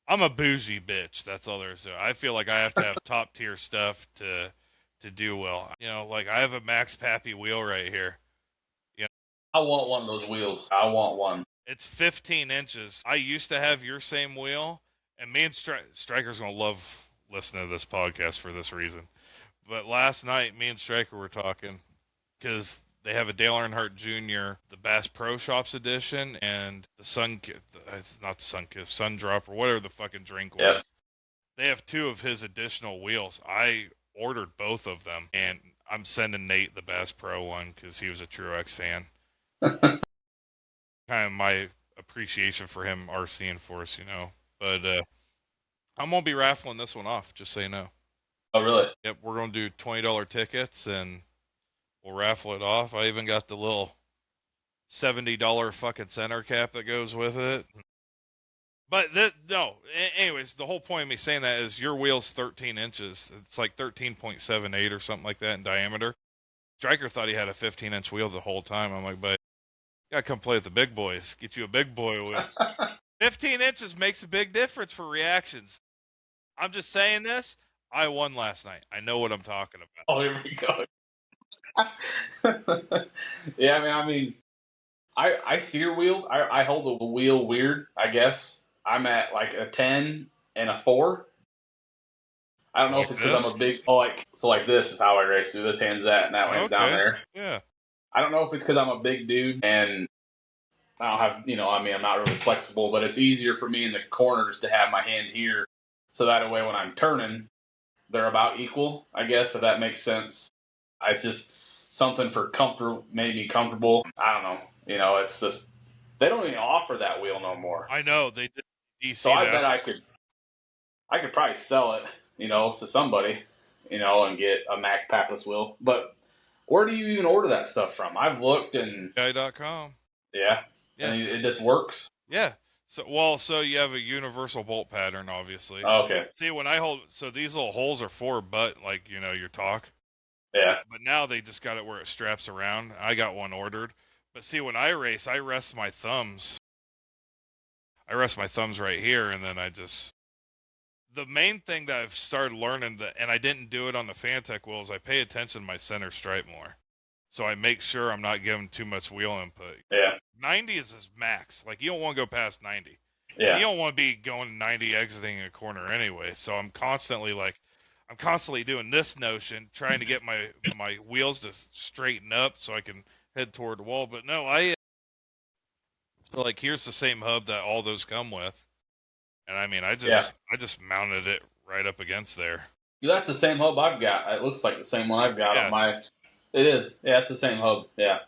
I'm a bougie bitch. That's all there is to it. I feel like I have to have top tier stuff to do well. Like I have a Max Pappy wheel right here. I want one of those wheels. I want one. It's 15 inches. I used to have your same wheel, and me and Striker's gonna love listening to this podcast for this reason. But last night, me and Striker were talking because they have a Dale Earnhardt Jr., the Bass Pro Shops edition, and the not the Sun Kiss, Sun Drop, or whatever the fucking drink was. Yep. They have two of his additional wheels. I ordered both of them, and I'm sending Nate the Bass Pro one because he was a Truex fan. Kind of my appreciation for him RCing for us, But I'm going to be raffling this one off, just so you know. Oh, really? Yep, we're going to do $20 tickets, and we'll raffle it off. I even got the little $70 fucking center cap that goes with it. But no, anyways, the whole point of me saying that is your wheel's 13 inches. It's like 13.78 or something like that in diameter. Striker thought he had a 15-inch wheel the whole time. I'm like, but you got to come play with the big boys. Get you a big boy wheel. 15 inches makes a big difference for reactions. I'm just saying this. I won last night. I know what I'm talking about. Oh, here we go. Yeah, I mean, I steer wheel. I hold the wheel weird, I guess. I'm at like a 10 and a 4. I don't know if Like it's because I'm this? a big, like this is how I race. So this hand's that and that hand's down Okay. there. Yeah. I don't know if it's because I'm a big dude and I don't have, I'm not really flexible, but it's easier for me in the corners to have my hand here. So that way when I'm turning, they're about equal, I guess, if that makes sense. It's just something for comfort, made me comfortable. I don't know. It's just, they don't even offer that wheel no more. I know they did So DC I that. bet I could probably sell it, to somebody, and get a Max Papless wheel. But where do you even order that stuff from? I've looked and Guy.com. yeah, Yeah. and it just works. Yeah. So you have a universal bolt pattern, obviously. Oh, okay, See, when I hold, so these little holes are for butt, like, your talk. yeah, But now they just got it where it straps around. I got one ordered. But see, when I race, I rest my thumbs. I rest my thumbs right here, and then the main thing that I've started learning and I didn't do it on the Fantech wheels, I pay attention to my center stripe more. So I make sure I'm not giving too much wheel input. yeah, 90 is his max. Like, you don't want to go past 90. And yeah. you don't want to be going 90 exiting a corner anyway. So I'm constantly doing this notion, trying to get my wheels to straighten up so I can head toward the wall. But no, so like, here's the same hub that all those come with. And I mean, Yeah. I just mounted it right up against there. That's the same hub I've got. It looks like the same one I've got on Yeah. my. It is. Yeah, it's the same hub. Yeah,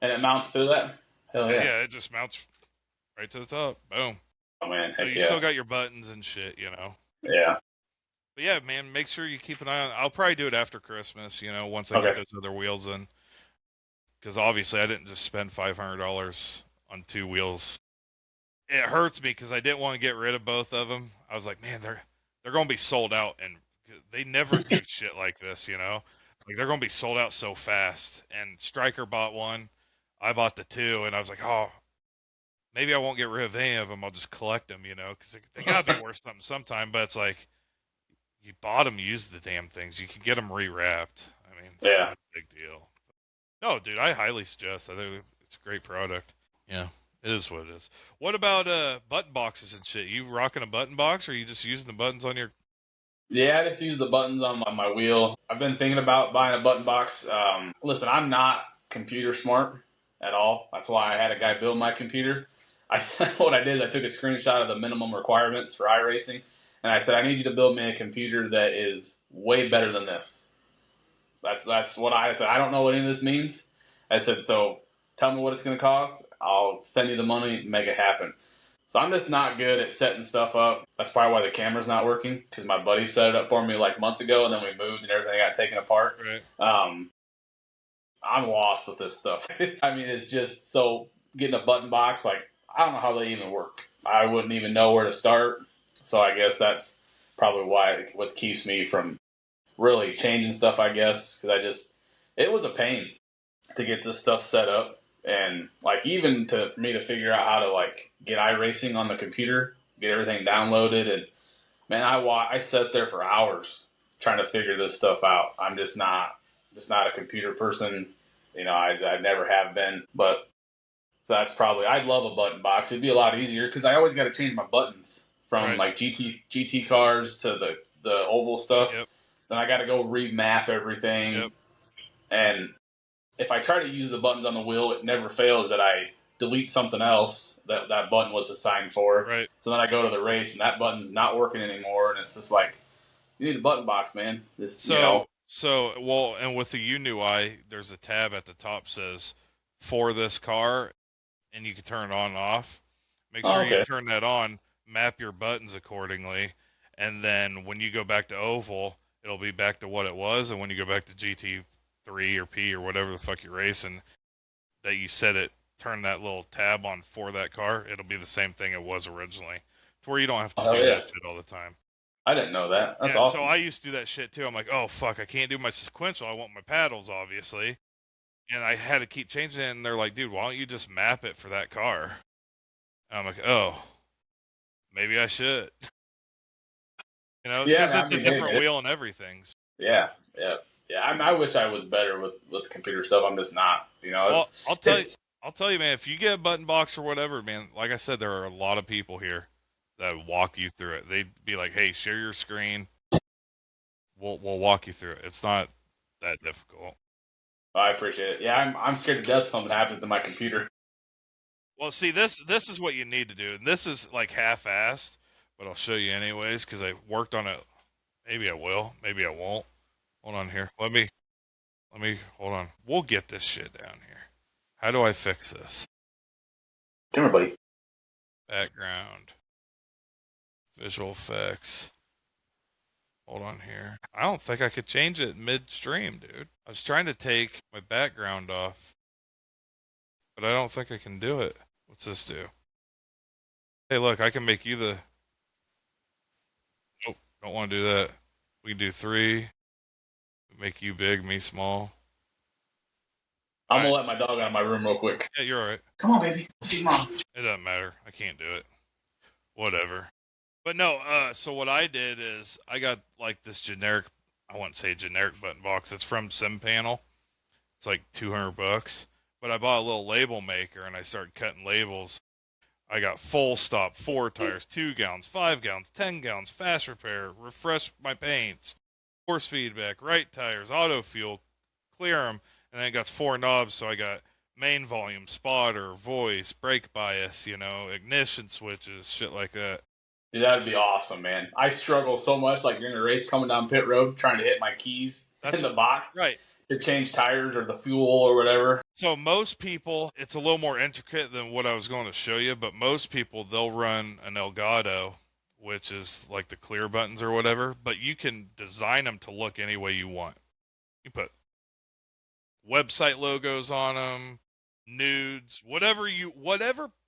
and it mounts to that. Hell yeah. Yeah, it just mounts right to the top. Boom. Oh man, So heck you yeah. still got your buttons and shit. Yeah. But yeah, man, make sure you keep an eye on. I'll probably do it after Christmas, once I get Okay. those other wheels in. Because obviously I didn't just spend $500 on 2 wheels. It hurts me because I didn't want to get rid of both of them. I was like, man, they're going to be sold out, and they never do shit like this. Like, they're going to be sold out so fast. And Stryker bought one, I bought the 2, and I was like, oh, maybe I won't get rid of any of them. I'll just collect them, because they got to be worth something sometime. But it's like, you bought them, use the damn things. You can get them rewrapped. I mean, it's Yeah. not a big deal. No, dude, I highly suggest. I think it's a great product. Yeah, it is what it is. What about button boxes and shit? You rocking a button box, or are you just using the buttons on your? Yeah, I just use the buttons on my wheel. I've been thinking about buying a button box. Listen, I'm not computer smart at all. That's why I had a guy build my computer. What I did is I took a screenshot of the minimum requirements for iRacing, and I said, I need you to build me a computer that is way better than this. That's what I said. I don't know what any of this means. I said, so tell me what it's going to cost. I'll send you the money, make it happen. So I'm just not good at setting stuff up. That's probably why the camera's not working, because my buddy set it up for me like months ago, and then we moved and everything got taken apart. Right. I'm lost with this stuff. I mean, it's just so getting a button box, like, I don't know how they even work. I wouldn't even know where to start. So I guess that's probably what keeps me from really changing stuff, I guess, because it was a pain to get this stuff set up. And like even for me to figure out how to like get iRacing on the computer, get everything downloaded, and man, I sat there for hours trying to figure this stuff out. I'm just not a computer person, I never have been. But so that's probably I'd love a button box. It'd be a lot easier because I always got to change my buttons from Right. like GT cars to the oval stuff. Yep. Then I got to go remap everything, Yep. and if I try to use the buttons on the wheel, it never fails that I delete something else that button was assigned for. Right. So then I go to the race and that button's not working anymore, and it's just like, you need a button box, man. Well, and with the UI, there's a tab at the top says for this car, and you can turn it on and off. Make sure you okay. turn that on, map your buttons accordingly, and then when you go back to oval, it'll be back to what it was, and when you go back to GT3 or P or whatever the fuck you're racing, that you set it, turn that little tab on for that car, it'll be the same thing it was originally, to where you don't have to Oh do yeah, that shit all the time. I didn't know that. That's Yeah, so awesome. I used to do that shit too. I'm like, oh fuck, I can't do my sequential. I want my paddles, obviously. And I had to keep changing it, and they're like, dude, why don't you just map it for that car? And I'm like, oh, maybe I should. Yeah, Because I it's a mean, hey, different man. wheel and everything. Yeah, yeah, yeah. I wish I was better with computer stuff. I'm just not. It's Well, I'll tell you, man, if you get a button box or whatever, man, like I said, there are a lot of people here. that would walk you through it. They'd be like, "Hey, share your screen. We'll walk you through it. It's not that difficult." I appreciate it. Yeah, I'm scared to death if something happens to my computer. Well, see, this is what you need to do, and this is like half-assed, but I'll show you anyways because I worked on it. Maybe I will. Maybe I won't. Hold on here. Let me hold on. We'll get this shit down here. How do I fix this? Come here, buddy. Background, visual effects. Hold on here. I don't think I could change it midstream, dude. I was trying to take my background off, but I don't think I can do it. What's this do? Hey, look, I can make you the. Nope, don't want to do that. We can do 3. Make you big, me small. I'm All gonna right. let my dog out of my room real quick. Yeah, you're all right. Come on, baby. See mom. It doesn't matter. I can't do it. Whatever. But no, so what I did is I got like this generic, I wouldn't say generic button box. It's from SimPanel. It's like $200. But I bought a little label maker and I started cutting labels. I got full stop, 4 tires, 2 gallons, 5 gallons, 10 gallons, fast repair, refresh my paints, force feedback, right tires, auto fuel, clear them, and then it got 4 knobs. So I got main volume, spotter, voice, brake bias, ignition switches, shit like that. Dude, that'd be awesome, man. I struggle so much, like during a race coming down pit road, trying to hit my keys in the box right. to change tires or the fuel or whatever. So most people, it's a little more intricate than what I was going to show you, but most people, they'll run an Elgato, which is like the clear buttons or whatever, but you can design them to look any way you want. You put website logos on them, nudes, whatever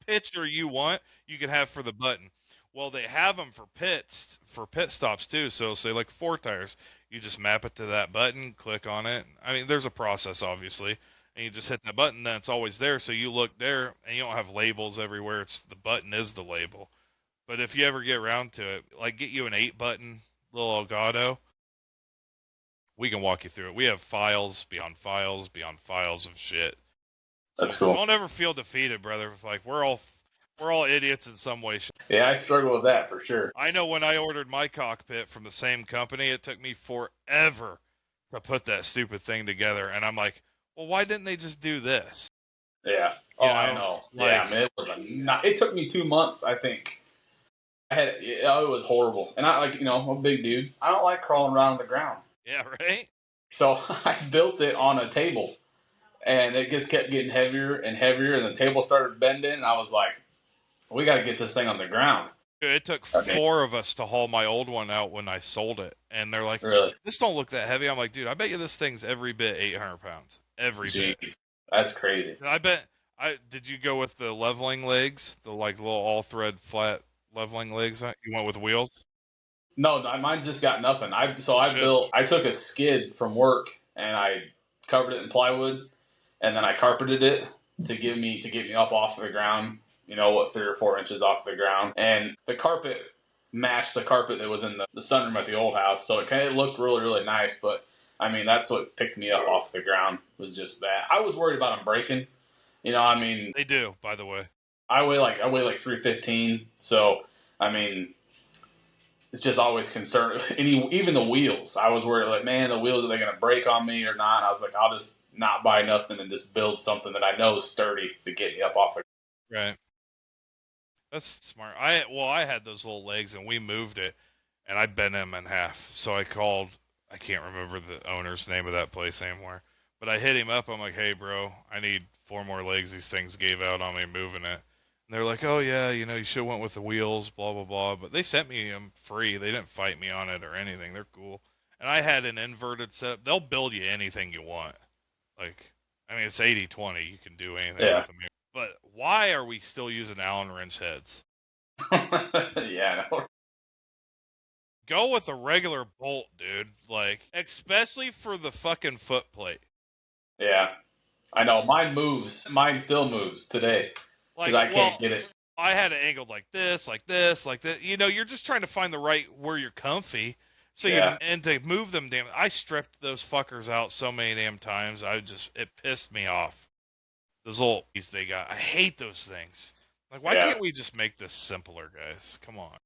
picture you want, you can have for the button. Well, they have them for pit stops too. So say like 4 tires, you just map it to that button, click on it. I mean, there's a process obviously, and you just hit that button, then it's always there. So you look there, and you don't have labels everywhere. It's the button is the label. But if you ever get around to it, like get you an 8-button little Elgato, we can walk you through it. We have files beyond files beyond files of shit. So That's cool. Don't ever feel defeated, brother. Like we're all idiots in some way. Yeah, I struggle with that for sure. I know when I ordered my cockpit from the same company, it took me forever to put that stupid thing together, and I'm like, well, why didn't they just do this? Yeah. You I know, know. like- Yeah, man. It took me 2 months, I think. It was horrible, and I'm a big dude. I don't like crawling around on the ground. Yeah, right. So I built it on a table, and it just kept getting heavier and heavier, and the table started bending. And I was like, we got to get this thing on the ground. It took 4 of us to haul my old one out when I sold it, and they're like, really? This don't look that heavy. I'm like, dude, I bet you this thing's every bit 800 pounds. Every bit. That's crazy. I bet. Did you go with the leveling legs, the like little all thread flat leveling legs? You went with wheels? No, mine's just got nothing. I took a skid from work and I covered it in plywood, and then I carpeted it to get me up off the ground. 3 or 4 inches off the ground, and the carpet matched the carpet that was in the sunroom at the old house, so it looked really, really nice. But I mean, that's what picked me up off the ground, was just that. I was worried about them breaking. They do, by the way. I weigh like 315, so I mean, it's just always concerned. Even the wheels, I was worried, like, man, the wheels, are they going to break on me or not? And I was like, I'll just not buy nothing and just build something that I know is sturdy to get me up off the ground. Right. That's smart. I had those little legs, and we moved it, and I bent them in half. So I called. I can't remember the owner's name of that place anymore, but I hit him up. I'm like, hey, bro, I need 4 more legs. These things gave out on me moving it. And they're like, oh yeah, you should have went with the wheels, blah blah blah. But they sent me them free. They didn't fight me on it or anything. They're cool. And I had an inverted setup. They'll build you anything you want. Like, I mean, it's 80-20. You can do anything with them. But why are we still using Allen wrench heads? Yeah, I know. Go with a regular bolt, dude. Like, especially for the fucking foot plate. Yeah, I know. Mine moves. Mine still moves today because I can't get it. I had it angled like this, like this, like that. You're just trying to find the right where you're comfy. So and to move them, damn, I stripped those fuckers out so many damn times. It pissed me off. Those little pieces they got. I hate those things. Like, why Yeah. can't we just make this simpler, guys? Come on.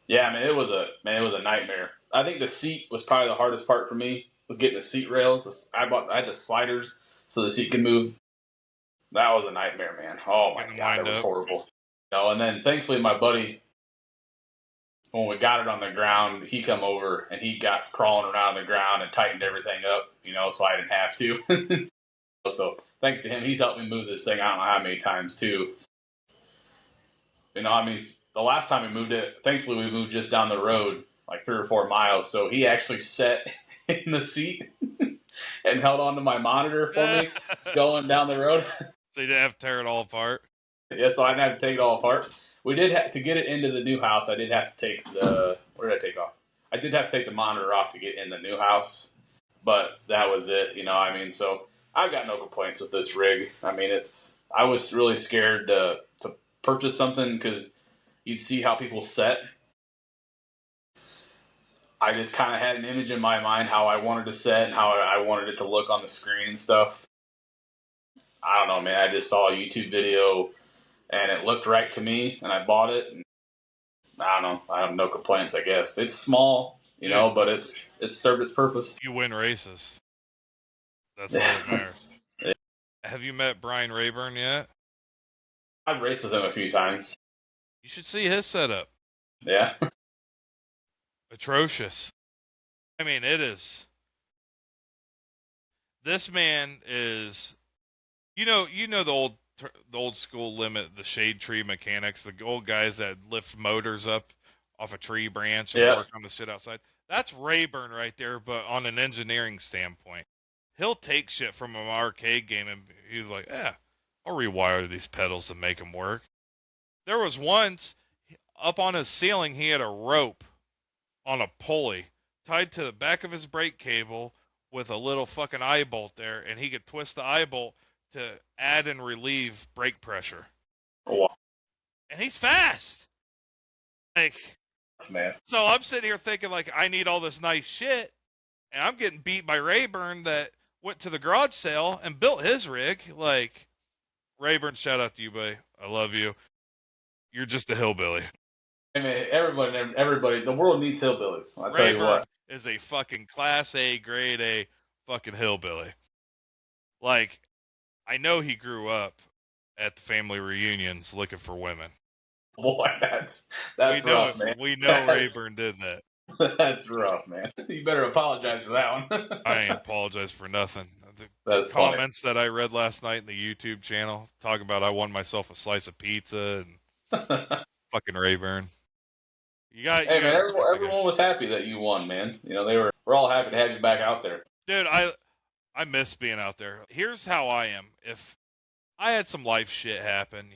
Yeah, I mean, it was a nightmare. I think the seat was probably the hardest part for me. Was getting the seat rails. I had the sliders so the seat could move. That was a nightmare, man. Oh my Getting them god, it lined was up. horrible. And then thankfully my buddy, when we got it on the ground, he come over and he got crawling around the ground and tightened everything up. So I didn't have to. So thanks to him, he's helped me move this thing. I don't know how many times too. I mean, the last time we moved it, thankfully we moved just down the road, like 3 or 4 miles. So he actually sat in the seat and held onto my monitor for me going down the road. So you didn't have to tear it all apart. Yeah, so I didn't have to take it all apart. We did have to get it into the new house. I did have to take what did I take off? I did have to take the monitor off to get in the new house, but that was it. I mean, so I've got no complaints with this rig. I mean, I was really scared to purchase something because you'd see how people set. I just kind of had an image in my mind how I wanted to set and how I wanted it to look on the screen and stuff. I don't know, man. I just saw a YouTube video and it looked right to me, and I bought it. And I don't know. I have no complaints. I guess it's small, Dude, but it's served its purpose. you win races. That's all Yeah. that matters. Yeah. Have you met Brian Rayburn yet? I've raced with him a few times. You should see his setup. Yeah. Atrocious. I mean, it is. This man is. The old school limit, the shade tree mechanics, the old guys that lift motors up off a tree branch and Yeah. work on the shit outside. That's Rayburn right there, but on an engineering standpoint. He'll take shit from an arcade game and he's like, I'll rewire these pedals to make them work. There was once, up on his ceiling, he had a rope on a pulley tied to the back of his brake cable with a little fucking eye bolt there, and he could twist the eye bolt to add and relieve brake pressure. Wow. And he's fast. Like, Man. so I'm sitting here thinking, like, I need all this nice shit, and I'm getting beat by Rayburn that went to the garage sale and built his rig. Like, Rayburn, shout out to you, buddy. I love you. You're just a hillbilly. I mean, everybody, the world needs hillbillies. I'll tell you Rayburn what. is a fucking class A, grade A fucking hillbilly. Like, I know he grew up at the family reunions looking for women. Boy, that's rough, man. We know Rayburn did that. That's rough, man. You better apologize for that one. I ain't apologize for nothing. The That's comments that I read last night in the YouTube channel talking about I won myself a slice of pizza and funny. fucking Rayburn. Hey man, everyone was happy that you won, man. We're all happy to have you back out there. Dude, I miss being out there. Here's how I am. If I had some life shit happen,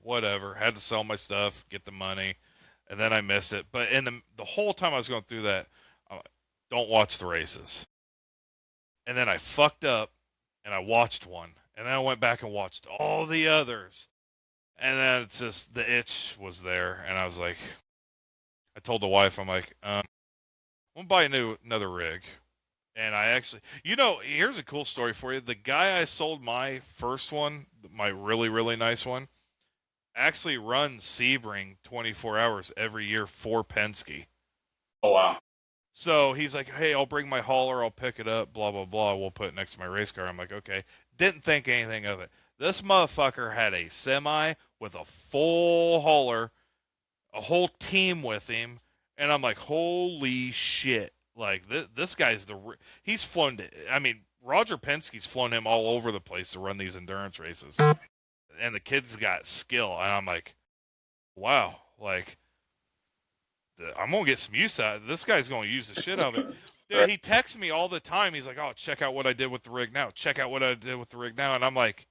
whatever, had to sell my stuff, get the money, and then I miss it. But in the whole time I was going through that, don't watch the races. And then I fucked up and I watched one. And then I went back and watched all the others. And then it's just the itch was there. And I was like, I told the wife, I'm like, I'm going to buy another rig. And I actually, here's a cool story for you. The guy I sold my first one, my really, really nice one, actually runs Sebring 24 hours every year for Penske. Oh, wow. So he's like, hey, I'll bring my hauler, I'll pick it up, blah, blah, blah. We'll put it next to my race car. I'm like, okay. Didn't think anything of it. This motherfucker had a semi with a full hauler, a whole team with him. And I'm like, holy shit. Like, this guy's he's flown to, I mean, Roger Penske's flown him all over the place to run these endurance races. And the kid's got skill. And I'm like, wow, like, I'm going to get some use out of it. This guy's going to use the shit out of it. Dude, he texts me all the time. He's like, oh, check out what I did with the rig now. Check out what I did with the rig now. And I'm like,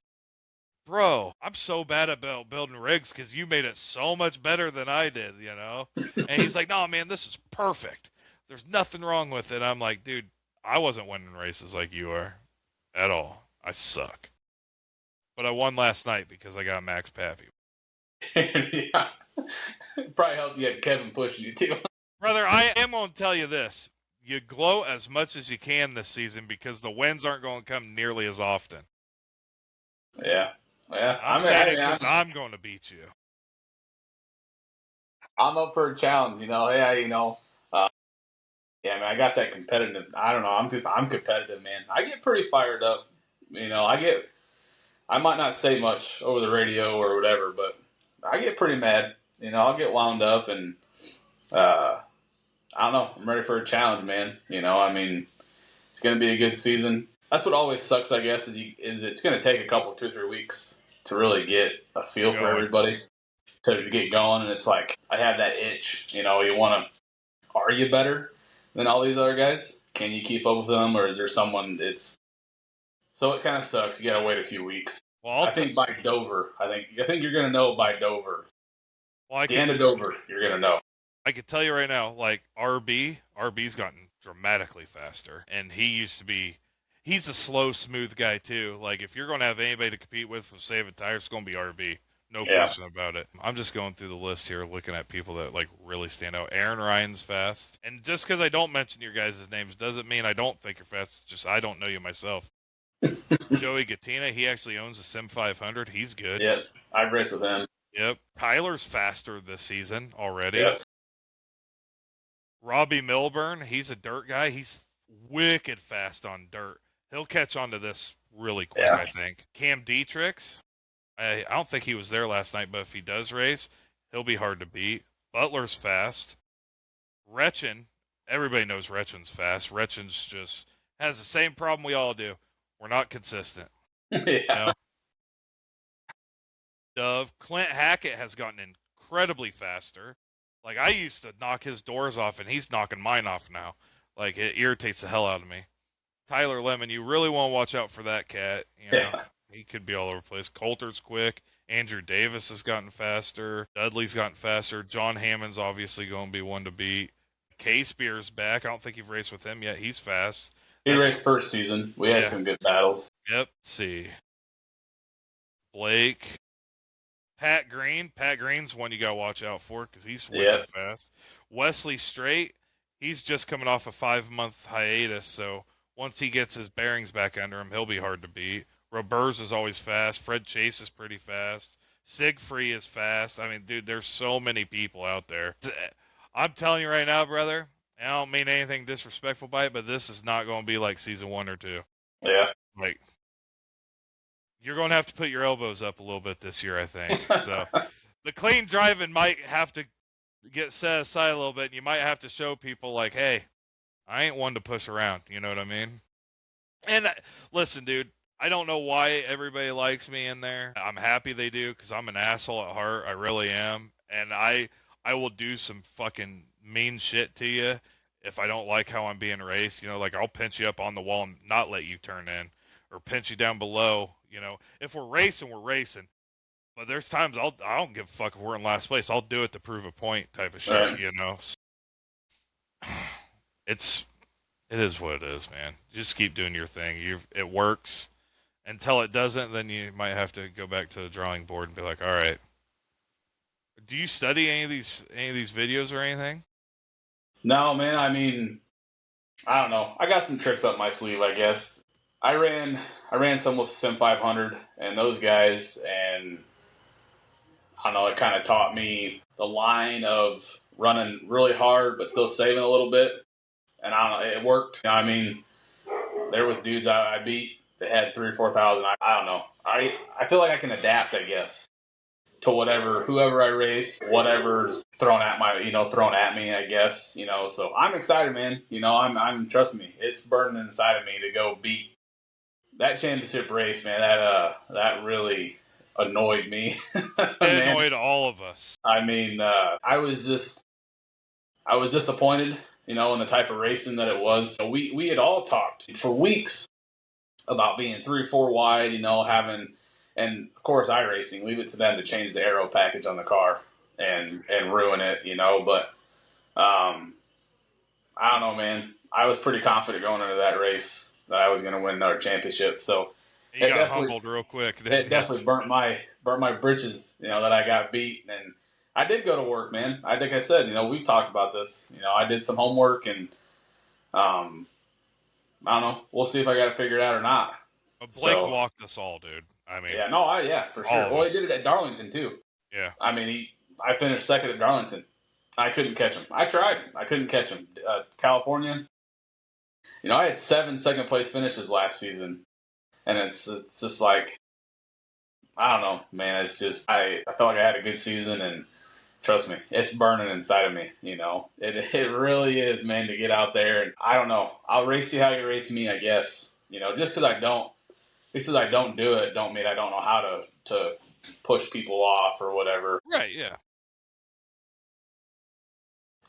bro, I'm so bad about building rigs because you made it so much better than I did, And he's like, no, man, this is perfect. There's nothing wrong with it. I'm like, dude, I wasn't winning races like you are at all. I suck. But I won last night because I got Max Pappy. Yeah. Probably helped you had Kevin pushing you too. Brother, I am going to tell you this. You gloat as much as you can this season because the wins aren't going to come nearly as often. Yeah. Yeah. I'm saying it because I'm going to beat you. I'm up for a challenge. Hey, yeah, man, I got that competitive. I don't know. I'm competitive, man. I get pretty fired up. I might not say much over the radio or whatever, but I get pretty mad. I'll get wound up, and uh, I don't know. I'm ready for a challenge, man. It's going to be a good season. That's what always sucks, I guess, is it's going to take a couple, 2 or 3 weeks to really get a feel for everybody to get going, and it's like I have that itch. You want to. Are you better than all these other guys? Can you keep up with them, or is there someone that's so it kind of sucks. You got to wait a few weeks. Well, I think by Dover. I think you're going to know by Dover. Well, At the end of Dover, you're going to know. I could tell you right now, like RB's gotten dramatically faster, and he's a slow, smooth guy too. Like if you're going to have anybody to compete with saving tires, it's going to be RB. No question about it. I'm just going through the list here, looking at people that like really stand out. Aaron Ryan's fast, and just because I don't mention your guys' names doesn't mean I don't think you're fast. It's just I don't know you myself. Joey Gattina, he actually owns a Sim 500. He's good. Yep, I've raced with him. Yep. Tyler's faster this season already. Yep. Robbie Milburn, he's a dirt guy. He's wicked fast on dirt. He'll catch on to this really quick, I think. Cam Dietrichs, I don't think he was there last night, but if he does race, he'll be hard to beat. Butler's fast. Retchin, everybody knows Retchin's fast. Retchin's just has the same problem we all do. We're not consistent. Yeah. Dove. Clint Hackett has gotten incredibly faster. Like, I used to knock his doors off, and he's knocking mine off now. Like, it irritates the hell out of me. Tyler Lemon, you really want to watch out for that cat. He could be all over the place. Coulter's quick. Andrew Davis has gotten faster. Dudley's gotten faster. John Hammond's obviously going to be one to beat. K-Spear's back. I don't think you've raced with him yet. He's fast. He raced first season. We had some good battles. Yep. Let's see. Blake. Pat Green. Pat Green's one you got to watch out for because he's wicked fast. Wesley Strait, he's just coming off a 5-month hiatus, so once he gets his bearings back under him, he'll be hard to beat. Roberts is always fast. Fred Chase is pretty fast. Siegfried is fast. I mean, dude, there's so many people out there. I'm telling you right now, brother, I don't mean anything disrespectful by it, but this is not going to be like season 1 or 2. Yeah. Like, you're going to have to put your elbows up a little bit this year, I think. So the clean driving might have to get set aside a little bit, and you might have to show people, like, hey, I ain't one to push around. You know what I mean? And listen, dude, I don't know why everybody likes me in there. I'm happy they do because I'm an asshole at heart. I really am. And I will do some fucking mean shit to you if I don't like how I'm being raced. Like I'll pinch you up on the wall and not let you turn in or pinch you down below. If we're racing, we're racing. But there's times I don't give a fuck if we're in last place. I'll do it to prove a point type of shit, Right. It is what it is, man. Just keep doing your thing. It works. Until it doesn't, then you might have to go back to the drawing board and be like, all right. Do you study any of these videos or anything? No, man. I mean, I don't know. I got some tricks up my sleeve, I guess. I ran some with Sim 500 and those guys, and I don't know. It kind of taught me the line of running really hard but still saving a little bit, and I don't know. It worked. I mean, there was dudes I beat that had 3,000 or 4,000. I don't know. I feel like I can adapt, I guess, to whoever I race, whatever's thrown at me, I guess. So I'm excited, man. I'm trust me, it's burning inside of me to go beat that championship race, man. That really annoyed me. It annoyed all of us. I mean, I was disappointed, in the type of racing that it was. We had all talked for weeks about being 3 or 4 wide, having, and of course iRacing, leave it to them to change the aero package on the car and ruin it, but I don't know, man. I was pretty confident going into that race that I was going to win another championship. So you got humbled real quick. It definitely burnt my britches, that I got beat. And I did go to work, man. Like I said, we've talked about this. I did some homework, and I don't know. We'll see if I got to figure it out or not. But Blake walked us all, dude. I mean, for sure. Well, he did it at Darlington too. Yeah. I mean, I finished second at Darlington. I couldn't catch him. I tried. I couldn't catch him. California, I had 7 second place finishes last season, and it's just like, I don't know, man. It's just I felt like I had a good season, and trust me, it's burning inside of me. It really is, man. To get out there, and I don't know. I'll race you how you race me, I guess. Just because I don't do it, don't mean I don't know how to push people off or whatever. Right? Yeah.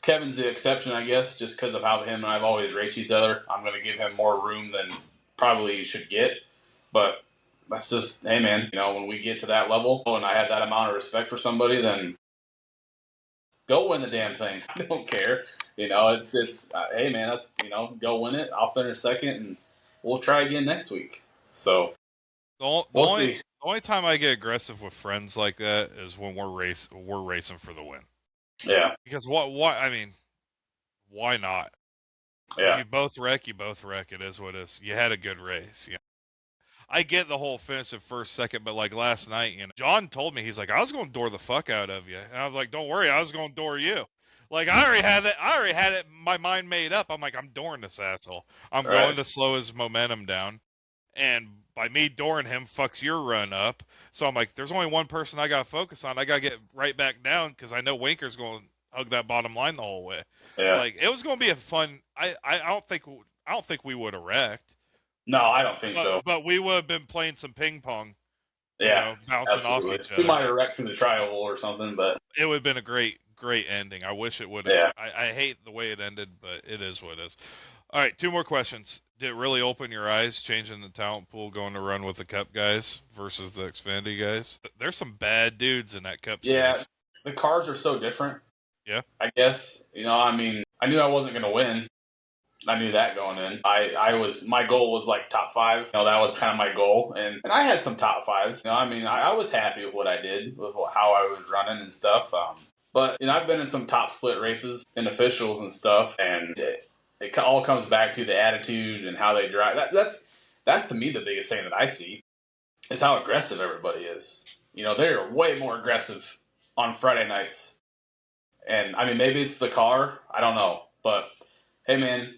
Kevin's the exception, I guess, just because of how him and I've always raced each other. I'm going to give him more room than probably you should get. But that's just, hey, man, when we get to that level and I have that amount of respect for somebody, then go win the damn thing. I don't care. Hey, man, that's, go win it. I'll finish second, and we'll try again next week. So we'll see. The only time I get aggressive with friends like that is when we're racing for the win. Yeah. Because I mean, why not? Yeah. If you both wreck, you both wreck. It is what it is. You had a good race. I get the whole finish of first, second, but like last night, John told me, he's like, I was going to door the fuck out of you. And I was like, don't worry, I was going to door you. Like, I already had it, my mind made up. I'm like, I'm dooring this asshole. I'm going to slow his momentum down. And by me dooring him, fucks your run up. So I'm like, there's only one person I got to focus on. I got to get right back down because I know Winker's going to hug that bottom line the whole way. Yeah. Like, it was going to be a fun. I don't think we would have wrecked. No, I don't think so. But we would have been playing some ping pong. Yeah, bouncing absolutely. off each other. We might have wrecked in the trial or something, but it would have been a great ending. I wish it would have. Yeah. I hate the way it ended, but it is what it is. All right, 2 more questions. Did it really open your eyes, changing the talent pool, going to run with the Cup guys versus the Xfinity guys? There's some bad dudes in that Cup series. The cars are so different. Yeah. I guess, I knew I wasn't going to win. I knew that going in. My goal was like top 5. That was kind of my goal. And I had some top 5s. I was happy with what I did, with how I was running and stuff. But, I've been in some top split races and officials and stuff. And it all comes back to the attitude and how they drive. That's to me the biggest thing that I see is how aggressive everybody is. They're way more aggressive on Friday nights. And, maybe it's the car. I don't know. But, hey, man,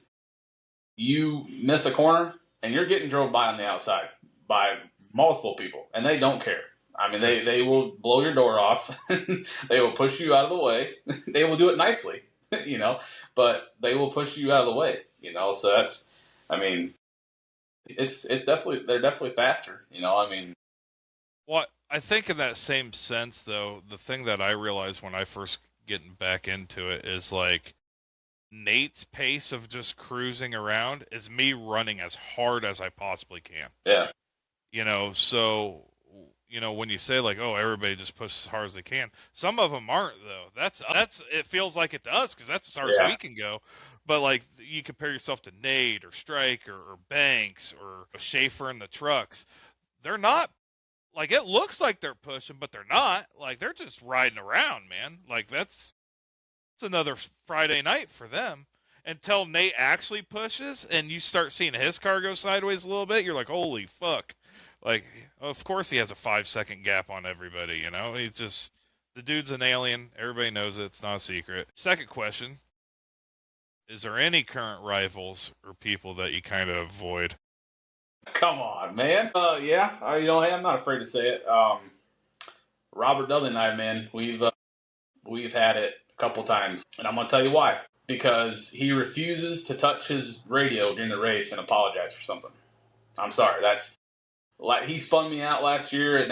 you miss a corner, and you're getting drove by on the outside by multiple people, and they don't care. They will blow your door off. They will push you out of the way. They will do it nicely, but they will push you out of the way, So that's, it's definitely, they're definitely faster, Well, I think in that same sense, though, the thing that I realized when I first getting back into it is like, Nate's pace of just cruising around is me running as hard as I possibly can. Yeah. So, when you say like, oh, everybody just pushes as hard as they can, some of them aren't though. That's it feels like it to us because that's as hard as we can go. But like you compare yourself to Nate or Striker or Banks or Schaefer in the trucks, they're not like it looks like they're pushing, but they're not. Like they're just riding around, man. Like it's another Friday night for them until Nate actually pushes and you start seeing his car go sideways a little bit. You're like, holy fuck. Like, of course he has a 5-second gap on everybody, He's just, the dude's an alien. Everybody knows it. It's not a secret. Second question. Is there any current rivals or people that you kind of avoid? Come on, man. Yeah. Hey, I'm not afraid to say it. Robert Dudley and I, man, we've had it a couple times, and I'm gonna tell you why. Because he refuses to touch his radio during the race and apologize for something. I'm sorry. That's like he spun me out last season in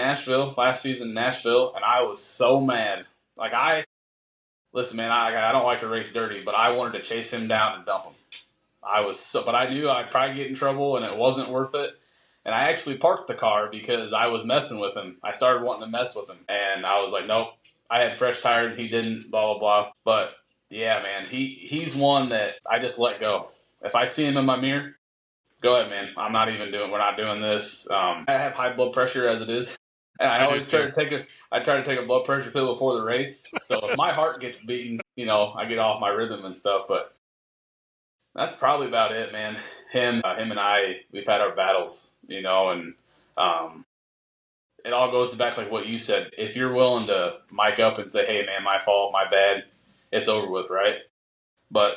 Nashville, and I was so mad. Like listen, man, I don't like to race dirty, but I wanted to chase him down and dump him. But I knew I'd probably get in trouble, and it wasn't worth it. And I actually parked the car because I was messing with him. I started wanting to mess with him, and I was like, nope. I had fresh tires. He didn't. Blah blah blah. But yeah, man, he's one that I just let go. If I see him in my mirror, go ahead, man. We're not doing this. I have high blood pressure as it is, and I always try to take a blood pressure pill before the race. So if my heart gets beaten, I get off my rhythm and stuff. But that's probably about it, man. Him and I, we've had our battles, and it all goes back like what you said. If you're willing to mic up and say, hey, man, my fault, my bad, it's over with, right? But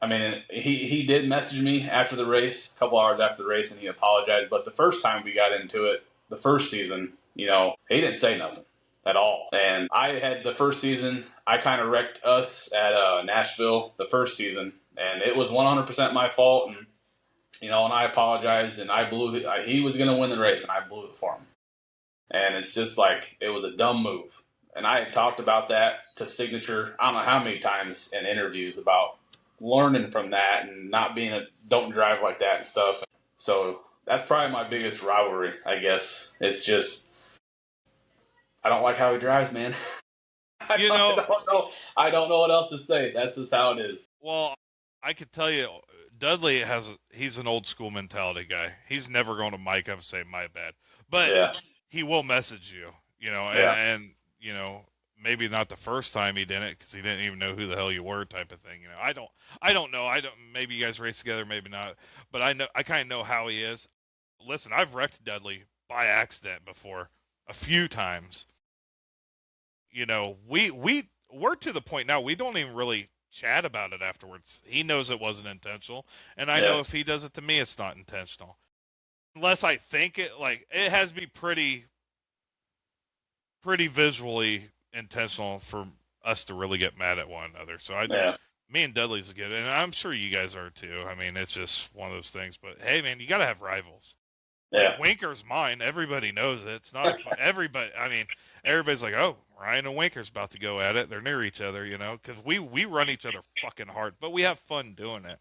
I mean, he did message me after the race, a couple hours after the race, and he apologized. But the first time we got into it, the first season, he didn't say nothing at all. And I had the first season, I kind of wrecked us at Nashville the first season, and it was 100% my fault. And I apologized, and I blew it. He was going to win the race, and I blew it for him. And it's just like, it was a dumb move. And I had talked about that to Signature, I don't know how many times in interviews about learning from that and not being don't drive like that and stuff. So that's probably my biggest rivalry, I guess. It's just, I don't like how he drives, man. I don't know. I don't know what else to say. That's just how it is. Well, I could tell you, Dudley he's an old school mentality guy. He's never going to mic up and say my bad, but Yeah. he will message you, Yeah. and maybe not the first time he did it because he didn't even know who the hell you were, type of thing. I don't know. Maybe you guys race together, maybe not, but I kind of know how he is. Listen, I've wrecked Dudley by accident before a few times. We're to the point now we don't even really chat about it afterwards. He knows it wasn't intentional, and I know if he does it to me, it's not intentional. Unless I think it, like, it has to be pretty visually intentional for us to really get mad at one another. So me and Dudley's good, and I'm sure you guys are too. I mean, it's just one of those things. But hey, man, you gotta have rivals. Yeah. Like, Winker's mine. Everybody knows it. It's not everybody. I mean, everybody's like, oh, Ryan and Winker's about to go at it. They're near each other, because we run each other fucking hard, but we have fun doing it.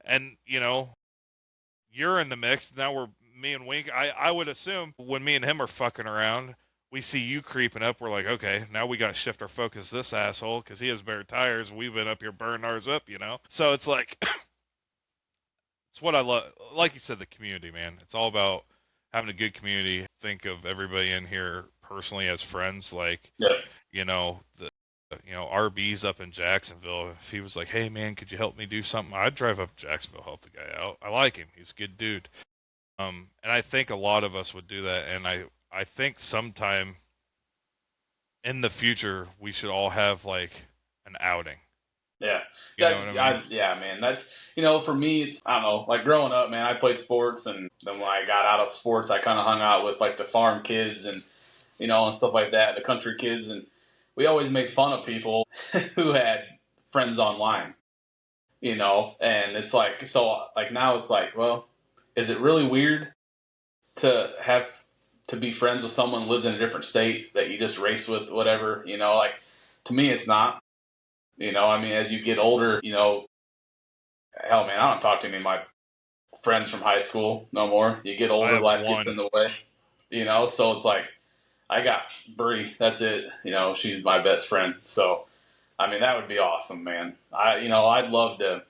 And you're in the mix now. Me and Wink. I would assume when me and him are fucking around, we see you creeping up. We're like, okay, now we got to shift our focus. This asshole, because he has better tires. We've been up here burning ours up, So it's like. It's what I love. Like you said, the community, man. It's all about having a good community. Think of everybody in here personally as friends. Like, the RB's up in Jacksonville. If he was like, hey, man, could you help me do something? I'd drive up to Jacksonville, help the guy out. I like him. He's a good dude. And I think a lot of us would do that. And I think sometime in the future, we should all have like an outing. Yeah. You know what I mean? Yeah, man. That's, for me, it's, I don't know, like growing up, man, I played sports, and then when I got out of sports, I kind of hung out with like the farm kids and, and stuff like that, the country kids. And we always made fun of people who had friends online, and it's like, so like now it's like, well, is it really weird to be friends with someone who lives in a different state that you just race with, whatever, like to me, it's not. I mean, as you get older, hell, man, I don't talk to any of my friends from high school no more. You get older, life gets in the way, so it's like, I got Bree, that's it. She's my best friend. So, I mean, that would be awesome, man. I'd love to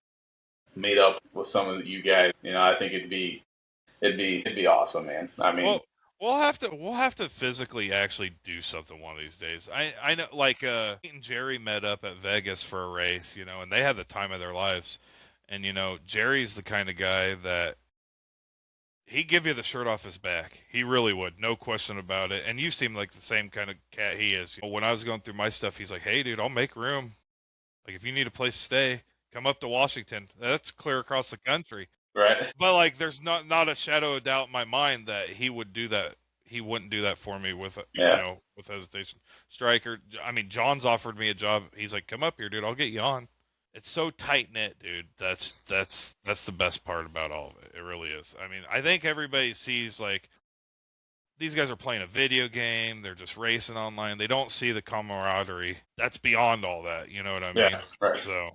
meet up with some of you guys. I think it'd be awesome, man. I mean, well, we'll have to physically actually do something one of these days. I know, like, Pete and Jerry met up at Vegas for a race, and they had the time of their lives. And Jerry's the kind of guy that he'd give you the shirt off his back. He really would, no question about it. And you seem like the same kind of cat he is. When I was going through my stuff, he's like, "Hey, dude, I'll make room. Like, if you need a place to stay, come up to Washington. That's clear across the country." right? But like, there's not a shadow of doubt in my mind that he would do that. He wouldn't do that for me with with hesitation. Striker, I mean, John's offered me a job. He's like, "Come up here, dude. I'll get you on." It's so tight knit, dude. That's the best part about all of it. It really is. I mean, I think everybody sees like these guys are playing a video game. They're just racing online. They don't see the camaraderie. That's beyond all that. You know what I mean? Yeah, right. So,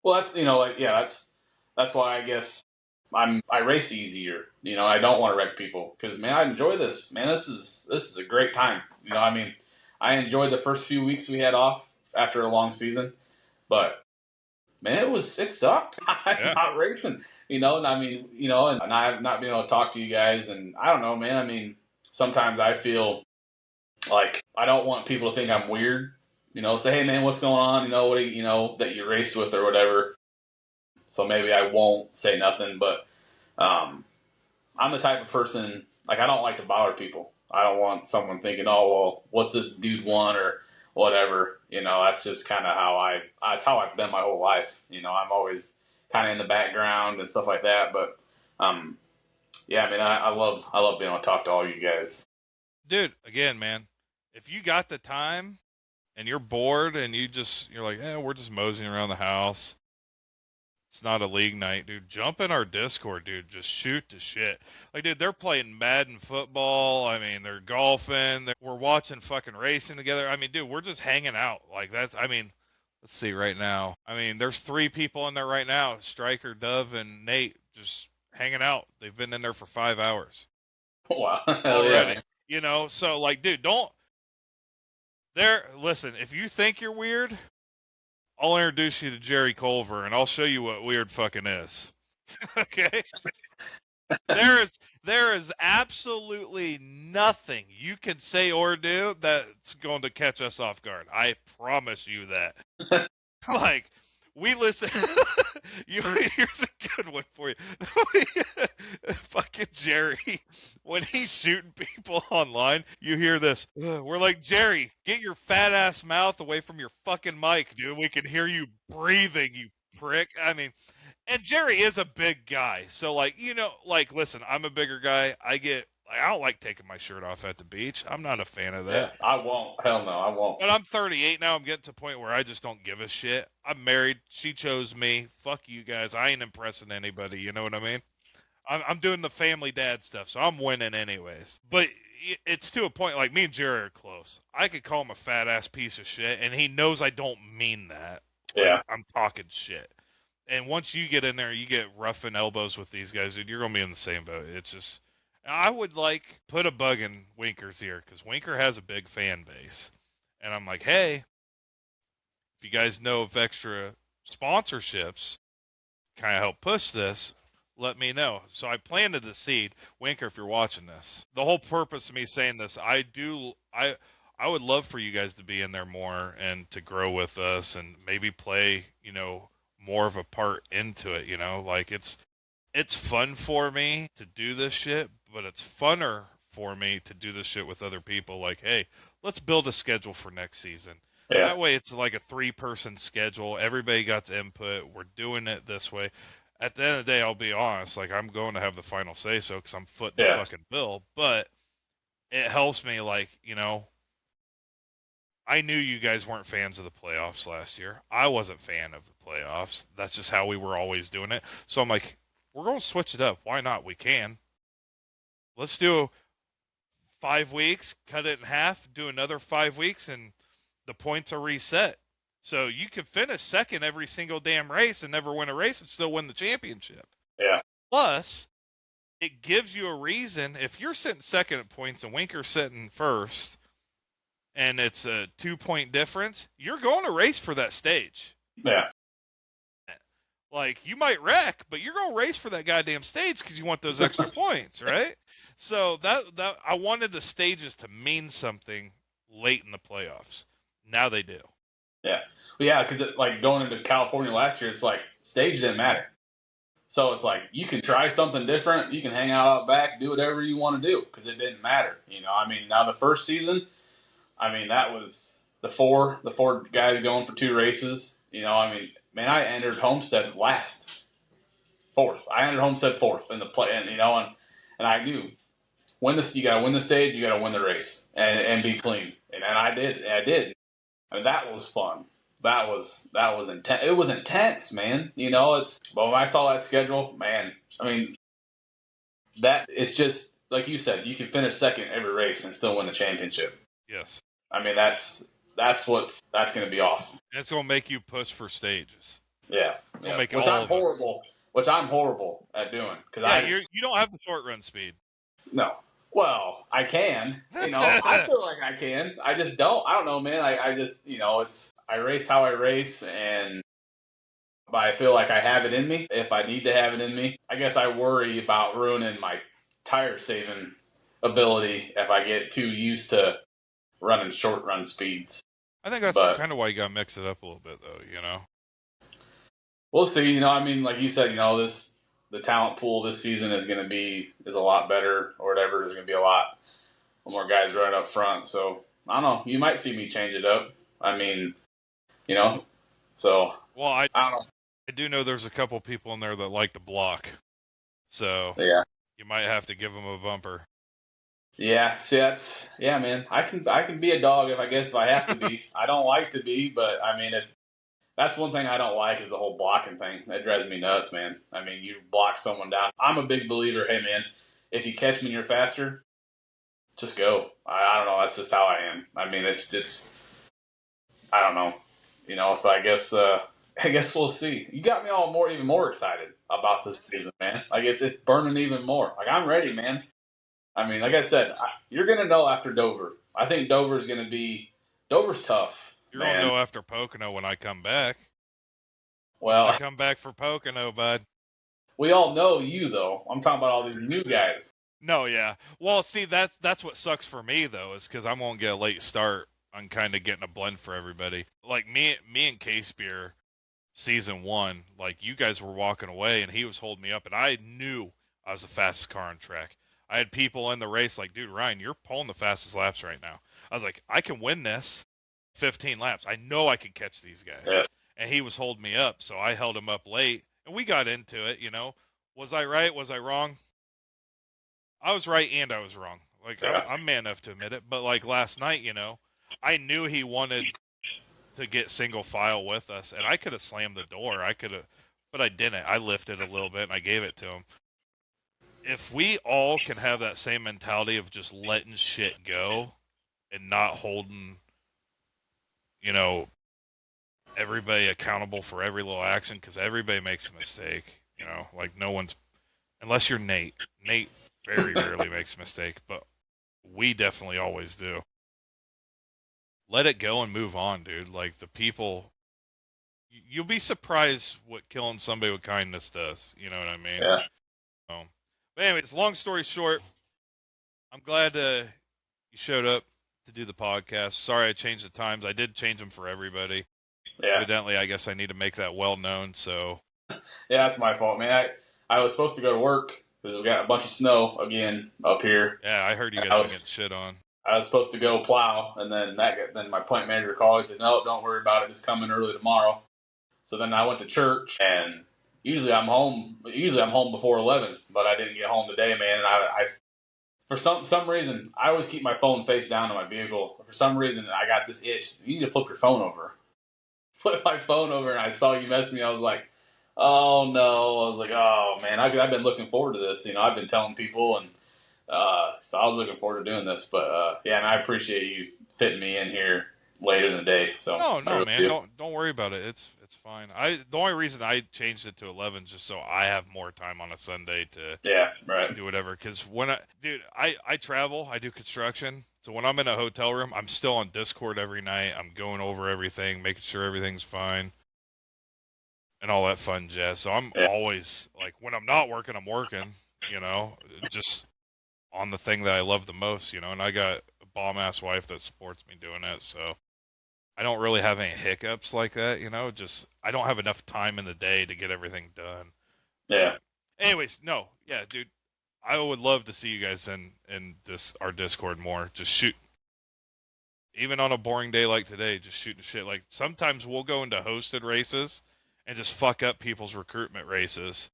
well, that's that's why I guess I race easier. I don't want to wreck people because, man, I enjoy this. Man, this is a great time. I mean, I enjoyed the first few weeks we had off after a long season, but man, it sucked. I'm not racing. And I mean, and I've not been able to talk to you guys, and I don't know, man. I mean, sometimes I feel like I don't want people to think I'm weird. Say, hey, man, what's going on? What do that you race with or whatever. So maybe I won't say nothing, but I'm the type of person, like, I don't like to bother people. I don't want someone thinking, oh, well, what's this dude want, or whatever. That's just kind of that's how I've been my whole life. I'm always kind of in the background and stuff like that. But yeah, I mean, I love being able to talk to all you guys. Dude, again, man, if you got the time and you're bored and you're like, we're just moseying around the house. It's not a league night, dude. Jump in our Discord, dude. Just shoot the shit. Like, dude, they're playing Madden football. I mean, they're golfing. We're watching fucking racing together. I mean, dude, we're just hanging out. Like, let's see right now. I mean, there's 3 people in there right now. Striker, Dove, and Nate just hanging out. They've been in there for 5 hours Wow, hell yeah, already. man. So, like, dude, listen, if you think you're weird, I'll introduce you to Jerry Culver, and I'll show you what weird fucking is. Okay? There is absolutely nothing you can say or do that's going to catch us off guard. I promise you that. Like, we listen. Here's a good one for you. Fucking Jerry, when he's shooting people online, you hear this. We're like, Jerry, get your fat ass mouth away from your fucking mic, dude. We can hear you breathing, you prick. I mean, and Jerry is a big guy, so listen, I'm a bigger guy. I don't like taking my shirt off at the beach. I'm not a fan of Yeah, that. I won't. Hell no, I won't. But I'm 38 now. I'm getting to a point where I just don't give a shit. I'm married. She chose me. Fuck you guys. I ain't impressing anybody. You know what I mean? I'm doing the family dad stuff, so I'm winning anyways. But it's to a point, like, me and Jerry are close. I could call him a fat ass piece of shit, and he knows I don't mean that. Like, Yeah, I'm talking shit. And once you get in there, you get rough and elbows with these guys, dude. You're gonna be in the same boat. It's just, I would like put a bug in Winker's ear because Winker has a big fan base, and I'm like, hey, if you guys know of extra sponsorships, kind of help push this, let me know. So I planted the seed. Winker, if you're watching this, the whole purpose of me saying this, I would love for you guys to be in there more and to grow with us and maybe play, more of a part into it, like it's fun for me to do this shit, but it's funner for me to do this shit with other people. Like, hey, let's build a schedule for next season. yeah, That way it's like a 3-person schedule. Everybody got input. We're doing it this way. At the end of the day, I'll be honest, like, I'm going to have the final say so because I'm footing the yeah, fucking bill, but it helps me, like, I knew you guys weren't fans of the playoffs last year. I wasn't a fan of the playoffs. That's just how we were always doing it. So I'm like, we're going to switch it up. Why not? We can. Let's do 5 weeks, cut it in half, do another 5 weeks, and the points are reset. So you could finish second every single damn race and never win a race and still win the championship. yeah, Plus, it gives you a reason. If you're sitting second at points and Winker's sitting first, and it's a 2-point difference, you're going to race for that stage. yeah, Like, you might wreck, but you're going to race for that goddamn stage because you want those extra points, right? So that I wanted the stages to mean something late in the playoffs. Now they do. yeah. Well, yeah, because like going into California last year, it's like stage didn't matter. So it's like you can try something different. You can hang out back, do whatever you want to do because it didn't matter. I mean, now the first season, I mean, that was the four guys going for 2 races. I mean, man, I entered Homestead fourth. I entered Homestead fourth in the play, and I knew you got to win the stage, you got to win the race, and be clean, and I did. I mean, that was fun. That was intense. It was intense, man. But when I saw that schedule, man, I mean, that it's just like you said, you can finish second every race and still win the championship. Yes. I mean, that's going to be awesome. And it's going to make you push for stages. Yeah, It's going to make which all I'm of us. horrible. Which I'm horrible at doing because You don't have the short run speed. no. Well, I can. I feel like I can. I just don't. I don't know, man. I just I race how I race, and but I feel like I have it in me. If I need to have it in me, I guess I worry about ruining my tire saving ability if I get too used to running short run speeds. I think that's But kind of why you got to mix it up a little bit, though, we'll see. I mean, like you said, the talent pool this season is a lot better or whatever. There's going to be a lot more guys running up front. So I don't know. You might see me change it up. I mean, you know, so Well, I I don't know. I do know there's a couple people in there that like to block, so Yeah. you might have to give them a bumper. Yeah, see, yeah, man. I can be a dog if I guess if I have to be. I don't like to be, but I mean, if that's one thing I don't like is the whole blocking thing. That drives me nuts, man. I mean, you block someone down. I'm a big believer. Hey, man, if you catch me and you're faster, just go. I don't know. That's just how I am. I mean, it's I don't know. So I guess we'll see. You got me all even more excited about this season, man. Like it's burning even more. Like I'm ready, man. I mean, like I said, you're gonna know after Dover. I think Dover's tough, You're gonna man. know after Pocono when I come back. I Well, come back for Pocono, bud. we all know you though. I'm talking about all these new guys. No, yeah. Well, see, that's what sucks for me though, is because I'm gonna get a late start on kind of getting a blend for everybody. Like me and Case Beer, season 1, like you guys were walking away and he was holding me up, and I knew I was the fastest car on track. I had people in the race like, dude, Ryan, you're pulling the fastest laps right now. I was like, I can win this 15 laps. I know I can catch these guys. Yeah, And he was holding me up, so I held him up late, and we got into it. Was I right? Was I wrong? I was right and I was wrong. Like yeah, I'm man enough to admit it. But like last night, I knew he wanted to get single file with us, and I could have slammed the door. I could have, but I didn't. I lifted a little bit and I gave it to him. If we all can have that same mentality of just letting shit go and not holding, you know, everybody accountable for every little action, because everybody makes a mistake. Like no one's, unless you're Nate. Nate very rarely makes a mistake, but we definitely always do. Let it go and move on, dude. Like the people, you'll be surprised what killing somebody with kindness does. You know what I mean? yeah, But anyways, long story short, I'm glad you showed up to do the podcast. Sorry I changed the times. I did change them for everybody. yeah. Evidently, I guess I need to make that well known. So Yeah, that's my fault, man. I was supposed to go to work because we got a bunch of snow again up here. yeah, I heard you And guys been getting shit on. I was supposed to go plow, and then my plant manager called. He said, "No, don't worry about it. It's coming early tomorrow." So then I went to church, and usually I'm home. Usually I'm home before 11, but I didn't get home today, man. And I for some reason, I always keep my phone face down in my vehicle. For some reason, I got this itch. You need to flip your phone over. Flip my phone over, and I saw you messaged me. I was like, oh no. I was like, oh man, I've been looking forward to this. I've been telling people, and so I was looking forward to doing this. But yeah, and I appreciate you fitting me in here later in the day. So No, I no, really man, do. don't worry about it. It's fine. The only reason I changed it to 11 is just so I have more time on a Sunday to Yeah, right. do whatever. Because I travel, I do construction. So when I'm in a hotel room, I'm still on Discord every night. I'm going over everything, making sure everything's fine, and all that fun jazz. So I'm Yeah, always like, when I'm not working, I'm working. Just on the thing that I love the most. And I got a bomb ass wife that supports me doing it. So I don't really have any hiccups like that. Just I don't have enough time in the day to get everything done. yeah, But anyways, no, yeah, dude. I would love to see you guys in our Discord more. Just shoot, even on a boring day like today. Just shooting shit. Like sometimes we'll go into hosted races and just fuck up people's recruitment races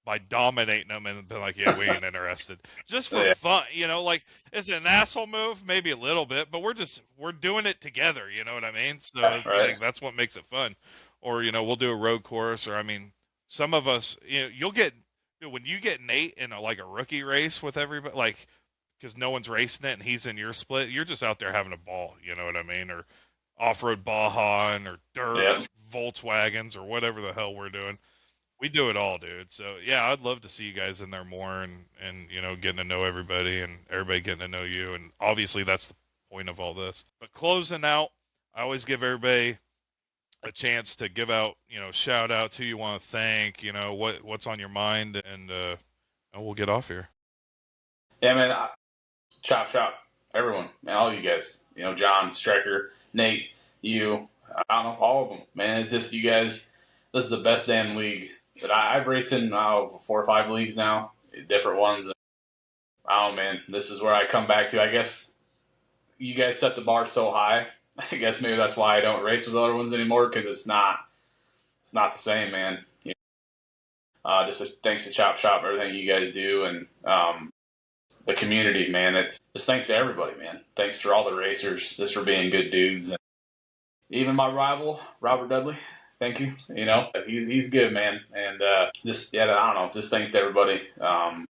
by dominating them and be like, yeah, we ain't interested. Just for yeah, fun, like it's an asshole move, maybe a little bit, but we're doing it together, you know what I mean? So right. like that's what makes it fun. Or, we'll do a road course, or I mean, some of us, you'll get when you get Nate in like a rookie race with everybody, like because no one's racing it and he's in your split, you're just out there having a ball, you know what I mean? Or off-road Baja or dirt Yeah, or Volkswagens or whatever the hell we're doing. We do it all, dude. So yeah, I'd love to see you guys in there more, and getting to know everybody and everybody getting to know you. And obviously that's the point of all this. But closing out, I always give everybody a chance to give out, shout outs, who you want to thank, what's on your mind, and we'll get off here. yeah, man. Chop, everyone, man, all you guys. John, Striker, Nate, you. I don't know, all of them, man. It's just you guys. This is the best damn league that I've raced in now 4 or 5 leagues now, different ones. Oh man, this is where I come back to. I guess you guys set the bar so high I guess maybe that's why I don't race with other ones anymore, because it's not the same, man. Just thanks to Chop Shop, everything you guys do, and the community, man. It's just thanks to everybody, man. Thanks for all the racers, just for being good dudes, and even my rival, Robert Dudley. Thank you. He's good, man, and I don't know. Just thanks to everybody. I'm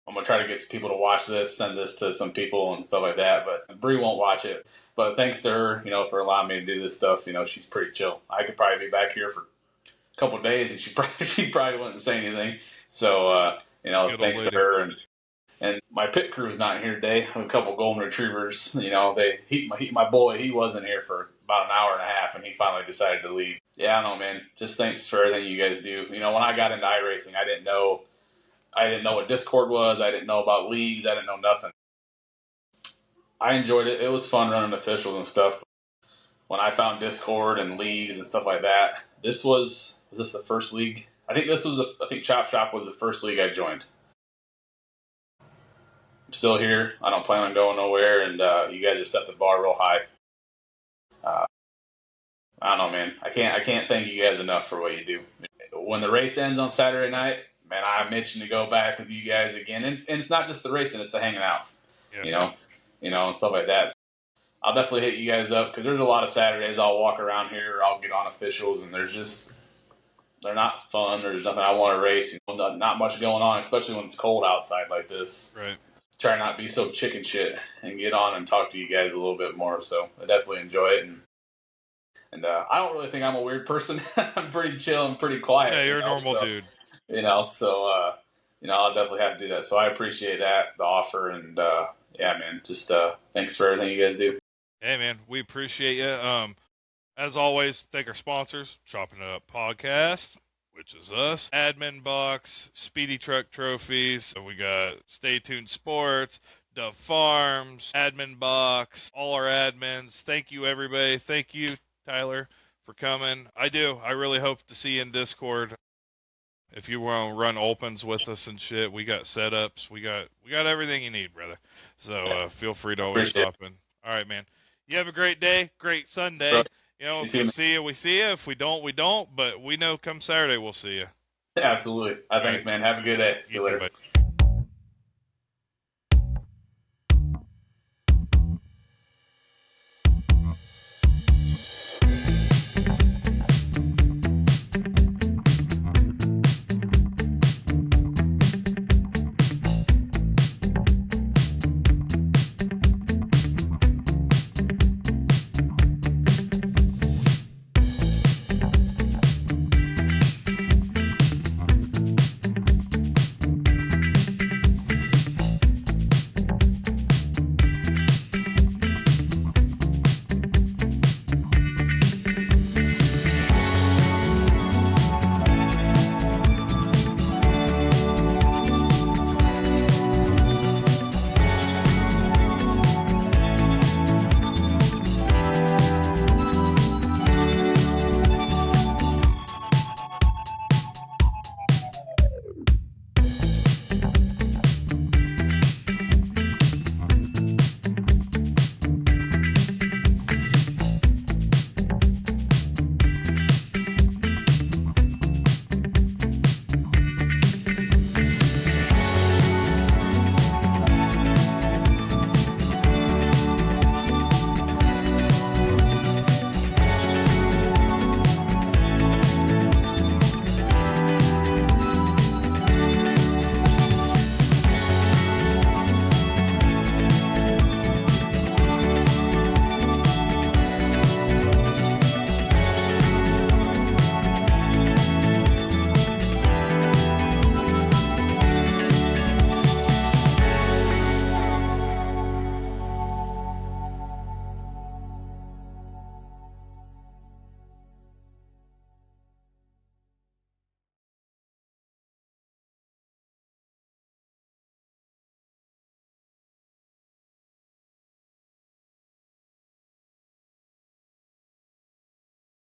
gonna try to get some people to watch this, send this to some people and stuff like that. But Bree won't watch it. But thanks to her, for allowing me to do this stuff. She's pretty chill. I could probably be back here for a couple of days, and she probably wouldn't say anything. So thanks to her, and my pit crew is not here today. I have a couple golden retrievers. My boy, he wasn't here for about an hour and a half, and he finally decided to leave. Yeah, I don't know, man. Just thanks for everything you guys do. When I got into iRacing, I didn't know what Discord was. I didn't know about leagues. I didn't know nothing. I enjoyed it. It was fun running officials and stuff. When I found Discord and leagues and stuff like that, was this the first league? I think Chop Shop was the first league I joined. I'm still here. I don't plan on going nowhere, and you guys have set the bar real high. I don't know, man. I can't thank you guys enough for what you do. When the race ends on Saturday night, man, I'm itching to go back with you guys again. And it's not just the racing; it's the hanging out. Yeah. And stuff like that. I'll definitely hit you guys up, because there's a lot of Saturdays I'll walk around here, or I'll get on officials, and they're not fun. There's nothing I want to race. Not much going on, especially when it's cold outside like this. Right. Try not to be so chicken shit and get on and talk to you guys a little bit more. So I definitely enjoy it. And I don't really think I'm a weird person. I'm pretty chill and pretty quiet. Yeah, you're a normal dude. I'll definitely have to do that. So I appreciate that, the offer, and man, just thanks for everything you guys do. Hey, man, we appreciate you. As always, thank our sponsors, Chopp'n It Up Podcast, which is us, Admin Box, Speedy Truck Trophies. We got Stay Tuned Sports, Dove Farms, Admin Box, all our admins. Thank you, everybody. Thank you, Tyler, for coming. I really hope to see you in Discord. If you want to run opens with us and shit, we got setups. We got everything you need, brother. So feel free to always stop in. All right, man. You have a great day, great Sunday. If we see you, we see you. If we don't, we don't. But we know come Saturday we'll see you. Absolutely. Thanks, man. Have a good day. See you later.